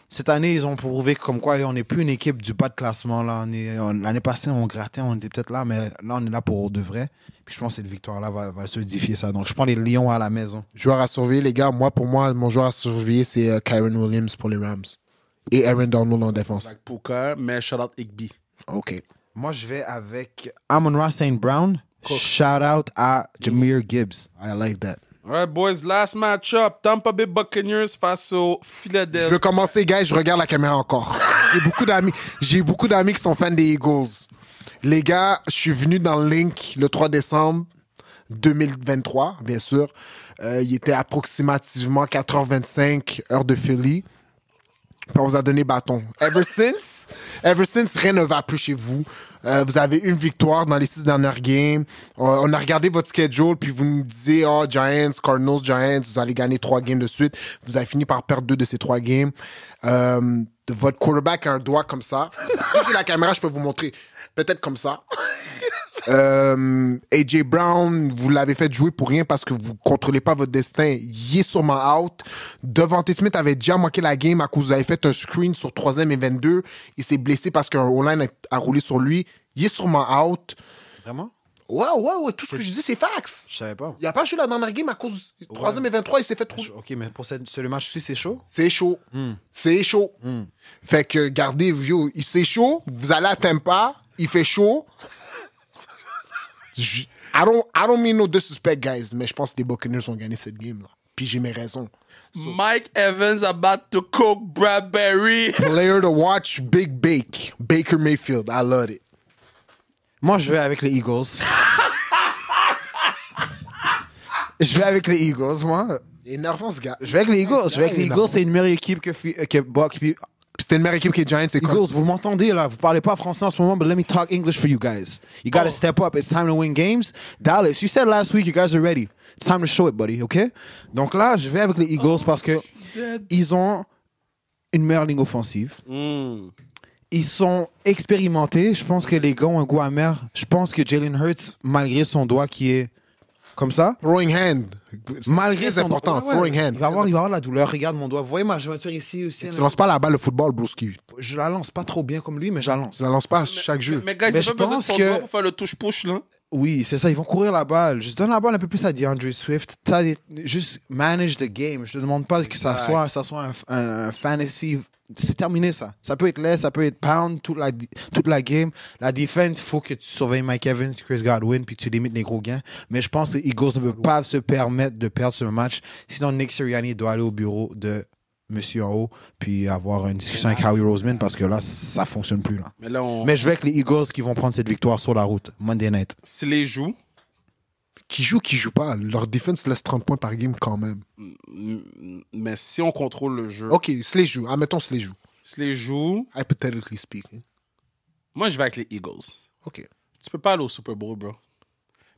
cette année, ils ont prouvé comme quoi on n'est plus une équipe du bas de classement. L'année passée, on grattait, on était peut-être là, mais là, on est là pour de vrai. Puis je pense que cette victoire-là va solidifier ça. Donc, je prends les Lions à la maison. Joueur à surveiller, les gars. Pour moi, mon joueur à surveiller, c'est Kyron Williams pour les Rams. Et Aaron Donald en défense. Avec Puka, mais shout out Igby. OK. Moi, je vais avec Amon-Ra St. Brown. Shout out à Jameer Gibbs. I like that. All right, boys, last match-up. Tampa Bay Buccaneers face au Je Philadelphia. veux commencer, guys. Je regarde la caméra encore. J'ai beaucoup d'amis qui sont fans des Eagles. Les gars, je suis venu dans le link le 3 décembre 2023, bien sûr. Il était approximativement 4h25, heure de Philly. Puis on vous a donné bâton. Ever since, rien ne va plus chez vous. Vous avez une victoire dans les 6 dernières games. On a regardé votre schedule, puis vous nous disiez, Giants, Cardinals, Giants, vous allez gagner 3 games de suite. Vous avez fini par perdre 2 de ces 3 games. Votre quarterback a un doigt comme ça. Si j'ai la caméra, je peux vous montrer. Peut-être comme ça. AJ Brown, vous l'avez fait jouer pour rien parce que vous contrôlez pas votre destin. Il est sûrement out. Devante Smith avait déjà manqué la game à cause vous avez fait un screen sur 3e et 22. Il s'est blessé parce qu'un O-line a roulé sur lui. Il est sûrement out. Vraiment? Ouais. Tout ce que je dis, c'est facts. Je savais pas. Il a pas joué la dernière game à cause 3e et 23. Il s'est fait trop. Ok, mais pour le match-ci, c'est chaud? C'est chaud. C'est chaud. Fait que, gardez, vieux, c'est chaud. Vous allez à Tampa. Il fait chaud. I don't mean no disrespect, guys, mais je pense que les Buccaneers ont gagné cette game-là. Puis j'ai mes raisons. Mike Evans about to cook Bradbury. Player to watch, Big Bake. Baker Mayfield. I love it. Moi, je vais avec les Eagles. Je vais avec les Eagles, moi. Énervant, ce gars. Je vais avec les Eagles. Je vais avec les Eagles. C'est une meilleure équipe que Bucks. Puis C'était une meilleure équipe que les Giants. C'est Eagles, vous m'entendez là? Vous parlez pas français en ce moment, but let me talk English for you guys. You gotta step up. It's time to win games. Dallas, you said last week you guys are ready. It's time to show it, buddy, OK? Donc là, je vais avec les Eagles parce que ils ont une meilleure ligne offensive. Ils sont expérimentés. Je pense que les gars ont un goût amer. Je pense que Jalen Hurts, malgré son doigt qui est comme ça, Throwing hand. malgré C'est son important. doigt, Throwing hand. il va avoir la douleur. Regarde mon doigt. Vous voyez ma jointure ici aussi. Tu lances pas la balle de football, Brewski. Je la lance pas trop bien comme lui, mais je la lance. Tu la lances pas chaque jeu. Mais guys, Mais j'ai je pas besoin de pense son que- doigt pour faire le touche-push, là. Oui, c'est ça. Ils vont courir la balle. Je donne la balle un peu plus à DeAndre Swift. Juste manage the game. Je te demande pas que ça soit un fantasy. C'est terminé, ça. Ça peut être less, ça peut être pound toute la game. La défense, il faut que tu surveilles Mike Evans, Chris Godwin, puis tu limites les gros gains. Mais je pense que les Eagles ne peuvent pas se permettre de perdre ce match. Sinon, Nick Sirianni doit aller au bureau de Monsieur en haut, puis avoir une discussion avec Howie Roseman, parce que là, ça fonctionne plus. Là. Mais là, Mais je vais avec les Eagles qui vont prendre cette victoire sur la route, Monday night. si les joue, Qui joue pas. Leur défense laisse 30 points par game quand même. mais si on contrôle le jeu, OK, se les joue. Admettons, se les joue. si les joue, Hypothetically speaking. moi, je vais avec les Eagles. OK. Tu peux pas aller au Super Bowl, bro.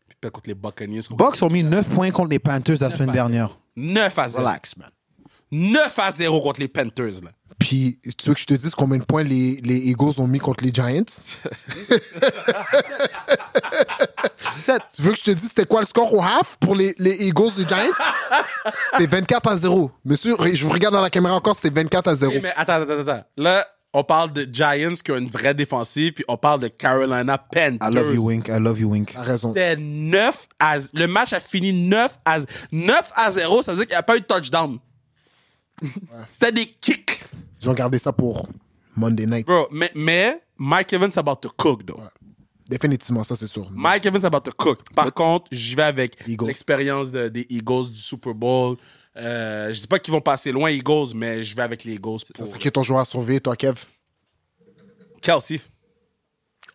Puis perdre contre les Buccaneers. Bucks ont mis 9 points contre les Panthers la semaine dernière. 9-0. Relax, man. 9-0 contre les Panthers, là. Puis, tu veux que je te dise combien de points les Eagles ont mis contre les Giants? 17. Tu veux que je te dise c'était quoi le score au half pour les Eagles et Giants? C'était 24-0. Monsieur, je vous regarde dans la caméra encore, c'était 24-0. Oui, mais attends. Là, on parle de Giants qui ont une vraie défensive, puis on parle de Carolina Panthers. I love you, Wink. I love you, Wink. T'as raison. C'était 9-0. Le match a fini 9-0. 9-0, ça veut dire qu'il n'y a pas eu de touchdown. C'était des kicks. Ils ont gardé ça pour Monday night. Bro, mais Mike Evans about to cook, though. Définitivement, ça c'est sûr. Mike Evans about to cook. Par contre, j'y vais avec Eagles. l'expérience des Eagles du Super Bowl. Je dis pas qu'ils vont passer loin, Eagles, mais je vais avec les Eagles. Ça Pour serait qui est ton joueur à surveiller, toi, Kev? Kelsey.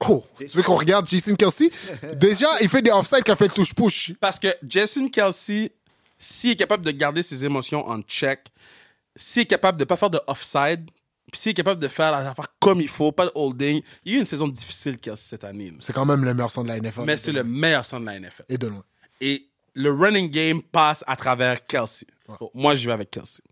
Oh, tu veux qu'on regarde Jason Kelsey? Déjà, il fait des offsides quand il fait le touche-push. Parce que Jason Kelsey, s'il est capable de garder ses émotions en check, s'il est capable de ne pas faire de offside, puis s'il est capable de faire la affaire comme il faut, pas de holding, il y a eu une saison difficile, Kelsey, cette année. Là. C'est quand même le meilleur centre de la NFL. Mais c'est le meilleur centre de la NFL. Et de loin. Et le running game passe à travers Kelsey. So, moi, je vais avec Kelsey.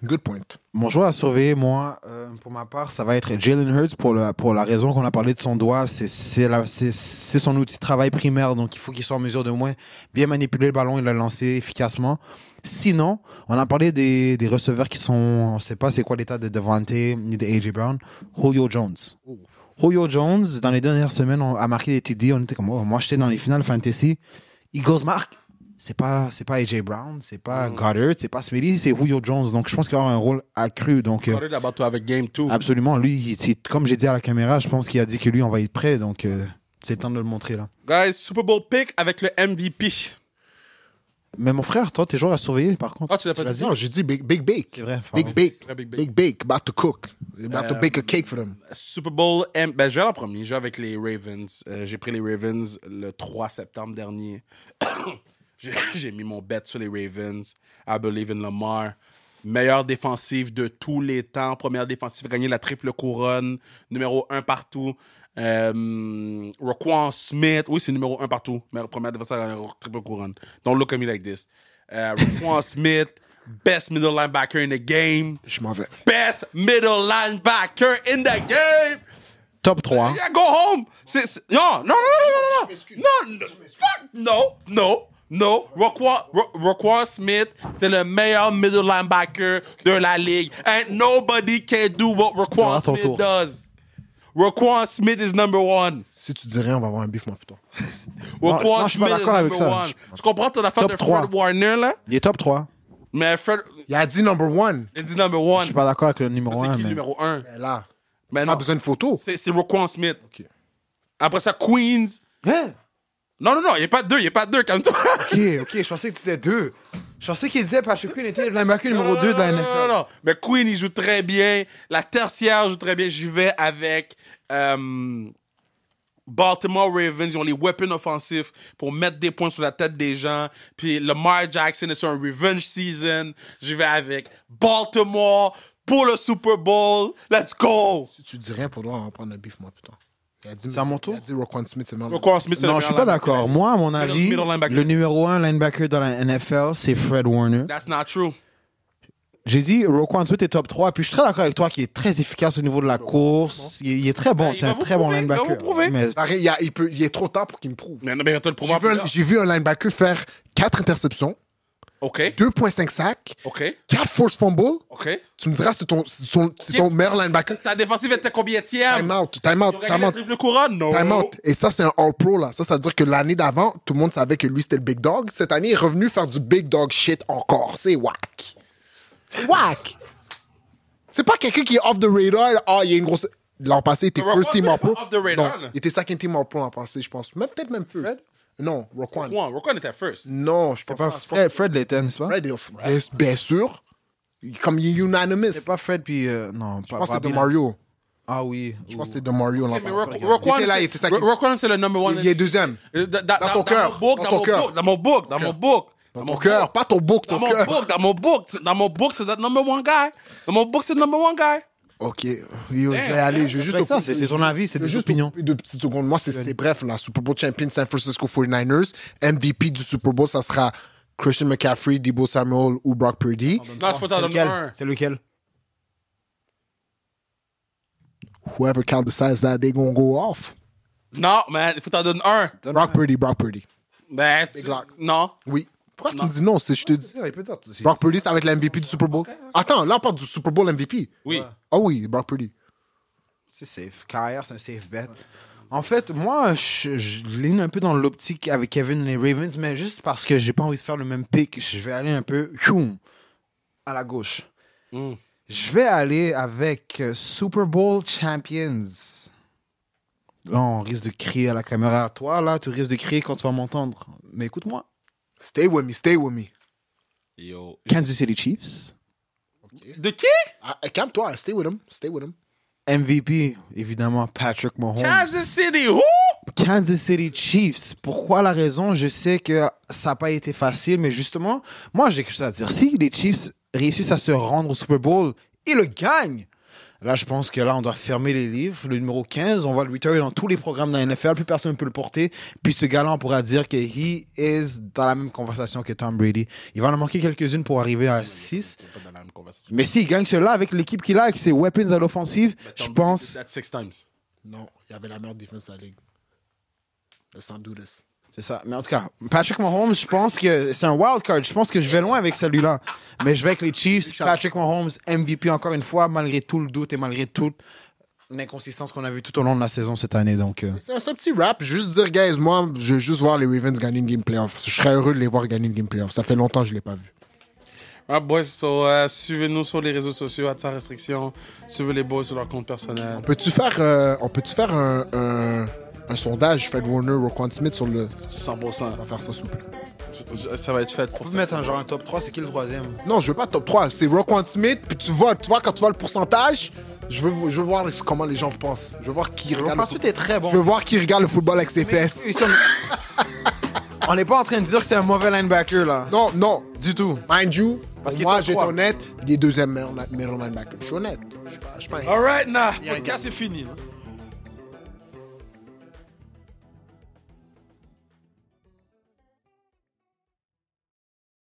Good point. Mon joueur à surveiller, moi, pour ma part, ça va être Jalen Hurts pour la raison qu'on a parlé de son doigt. C'est son outil de travail primaire, donc il faut qu'il soit en mesure de moins bien manipuler le ballon et le lancer efficacement. Sinon, on a parlé des receveurs qui sont, on ne sait pas c'est quoi l'état de Devante ni de AJ Brown. Julio Jones. Julio Jones, dans les dernières semaines, a marqué des TD. On était comme, moi, j'étais dans les finales fantasy. Eagles marque. C'est pas AJ Brown, c'est pas Goddard, c'est pas Smitty, c'est Julio Jones. Donc, je pense qu'il va avoir un rôle accru. Donc, avec Game 2. absolument. Lui, comme j'ai dit à la caméra, je pense qu'il a dit que lui, on va être prêt. Donc, c'est le temps de le montrer, là. Guys, Super Bowl pick avec le MVP. Mais mon frère, toi, t'es joueur à surveiller, par contre. Ah, tu l'as pas dit? Non, j'ai dit Big Bake. C'est vrai. Big pardon. Bake. C'est vrai, Big Bake. Big Bake. About to cook. About to bake a cake for them. Super Bowl, ben, je vais en premier. Je vais avec les Ravens. J'ai pris les Ravens le 3 septembre dernier. J'ai mis mon bet sur les Ravens. I believe in Lamar. Meilleure défensive de tous les temps. Première défensive à gagner la triple couronne. Numéro 1 partout. Roquan Smith. Oui, c'est numéro 1 partout. Mais première défensive à gagner la triple couronne. Don't look at me like this. Roquan Smith. Best middle linebacker in the game. Je m'en vais. Best middle linebacker in the game. Top 3. Yeah, go home. Non. Non. Roquan Smith, c'est le meilleur middle linebacker de la ligue. And nobody can do what Roquan Smith does. Roquan Smith is number one. Si tu dis rien, on va avoir un bif, moi, putain. Non, je suis pas d'accord avec ça. Je comprends ton affaire de Fred Warner, là. Il est top 3. Mais Fred... Il a dit number one. Il dit number one. Je suis pas d'accord avec le numéro 1. C'est qui le numéro 1? Mais là, Mais pas besoin de photo. C'est Roquan Smith. OK. Après ça, Queens. Hein? Non, il n'y a pas deux, calme-toi. Ok, je pensais que tu disais 2. Je pensais qu'il disait Patrick Queen était le linebacker numéro 2 de la NFL. Non. Mais Queen, il joue très bien. La tertiaire joue très bien. J'y vais avec Baltimore Ravens. Ils ont les weapons offensifs pour mettre des points sur la tête des gens. Puis Lamar Jackson est sur un revenge season. J'y vais avec Baltimore pour le Super Bowl. Let's go! Si tu dis rien, pour toi, on va prendre un bif, moi, putain. C'est à mon tour? Il a dit Roquan Smith, c'est le meilleur. Roquan Smith, c'est Non, je suis pas d'accord. Moi, à mon avis, le numéro 1 linebacker dans la NFL, c'est Fred Warner. That's not true. J'ai dit Roquan Smith est top 3. Puis je suis très d'accord avec toi qu'il est très efficace au niveau de la course. Il est très bon. C'est un très bon linebacker. Mais Pareil, il est trop tard pour qu'il me prouve. Mais il va te le prouver. J'ai vu un linebacker faire 4 interceptions, OK. 2,5 sacs, OK. 4 force fumbles. OK. Tu me diras, c'est ton meilleur linebacker. Ta défensive était combienième? Time out. Ils ont gagné la triple couronne? Non. Time out. Et ça, c'est un All-Pro, là. Ça veut dire que l'année d'avant, tout le monde savait que lui, c'était le big dog. Cette année, il est revenu faire du big dog shit encore. C'est whack. C'est whack. C'est pas quelqu'un qui est off the radar. Ah, il y a une grosse... L'an passé, il était first team All-Pro. Off the radar, Non, il était second team All-Pro l'an passé, je pense. Peut-être même first. Fred? Non, Roquan. Roquan était first. Non, je pense pas pas. Fred l'était, n'est-ce pas? Fred est bien sûr. Comme il est unanimous. C'est pas Fred, puis... non, Je pense que c'était de Mario. Ah oui. Je pense que c'était de Mario l'an Mais passé. Roquan, Il était là, il était second. Roquan, c'est le number one. Il est deuxième. Dans ton cœur. Dans mon book. Dans ton cœur, pas ton book, ton cœur. Dans mon book, c'est le number one guy. Dans mon book, c'est le number one guy. OK. Je vais aller. Je vais juste... Ça, c'est ton avis, c'est des opinions. Deux petites secondes. Moi, c'est bref. La Super Bowl champion San Francisco 49ers. MVP du Super Bowl, ça sera Christian McCaffrey, Deebo Samuel ou Brock Purdy. Non, je peux t'en donner un. C'est lequel? Whoever count decides that they gonna go off. Non, man, il faut t'en donner un. Brock Purdy. Ben, non. Oui. Pourquoi tu me dis non? Je te dis. Brock Purdy, ça va être l'MVP du Super Bowl. Attends, là, on parle du Super Bowl MVP. Oui. Ah oui, Brock Purdy. C'est safe. Carrière, c'est un safe bet. En fait, moi, je ligne un peu dans l'optique avec Kevin et les Ravens, mais juste parce que j'ai pas envie de faire le même pick, je vais aller un peu à la gauche. Je vais aller avec Super Bowl Champions. Là, on risque de crier à la caméra. Toi, là, tu risques de crier quand tu vas m'entendre. Mais écoute-moi. Stay with me. Yo. Kansas City Chiefs. De qui? Calme-toi, stay with him. MVP, évidemment, Patrick Mahomes. Kansas City, who? Kansas City Chiefs. Pourquoi la raison? Je sais que ça n'a pas été facile, mais justement, moi, j'ai quelque chose à dire. Si les Chiefs réussissent à se rendre au Super Bowl, ils le gagnent. Là, je pense que là, on doit fermer les livres. Le numéro 15, on va le retirer dans tous les programmes de la NFL. Plus personne ne peut le porter. Puis ce gars-là, on pourra dire que he is dans la même conversation que Tom Brady. Il va en manquer quelques-unes pour arriver à 6. Mais s'il gagne cela avec l'équipe qu'il a, avec ses weapons à l'offensive, je pense... That's 6 times. Non, il y avait la meilleure défense de la ligue. Let's not do this. C'est ça. Mais en tout cas, Patrick Mahomes, je pense que c'est un wild card. Je pense que je vais loin avec celui-là. Mais je vais avec les Chiefs. Patrick Mahomes, MVP encore une fois, malgré tout le doute et malgré toute l'inconsistance qu'on a vue tout au long de la saison cette année. Donc, c'est un petit rap. Juste dire, guys, moi, je veux juste voir les Ravens gagner une game playoff. Je serais heureux de les voir gagner une game playoff. Ça fait longtemps que je ne l'ai pas vu. Ah, boys, suivez-nous sur les réseaux sociaux, sans restriction. Suivez les boys sur leur compte personnel. Peux-tu faire un sondage, Fred Warner, Roquan Smith sur le... 100%. On va faire ça souple. Ça va être fait pour on peut ça. mettre un top 3, c'est qui le troisième? Non, je veux pas top 3. C'est Roquan Smith, puis tu vois quand tu vois le pourcentage, je veux voir comment les gens pensent. Je veux voir qui regarde. Roquan Smith est très bon. Je veux voir qui regarde le football avec ses fesses. On n'est pas en train de dire que c'est un mauvais linebacker, là. Non. Du tout. Mind you, parce moi, j'ai été honnête, il est deuxième meilleur linebacker. Je suis honnête. Je suis pas All right, nah. Le podcast est fini. Hein.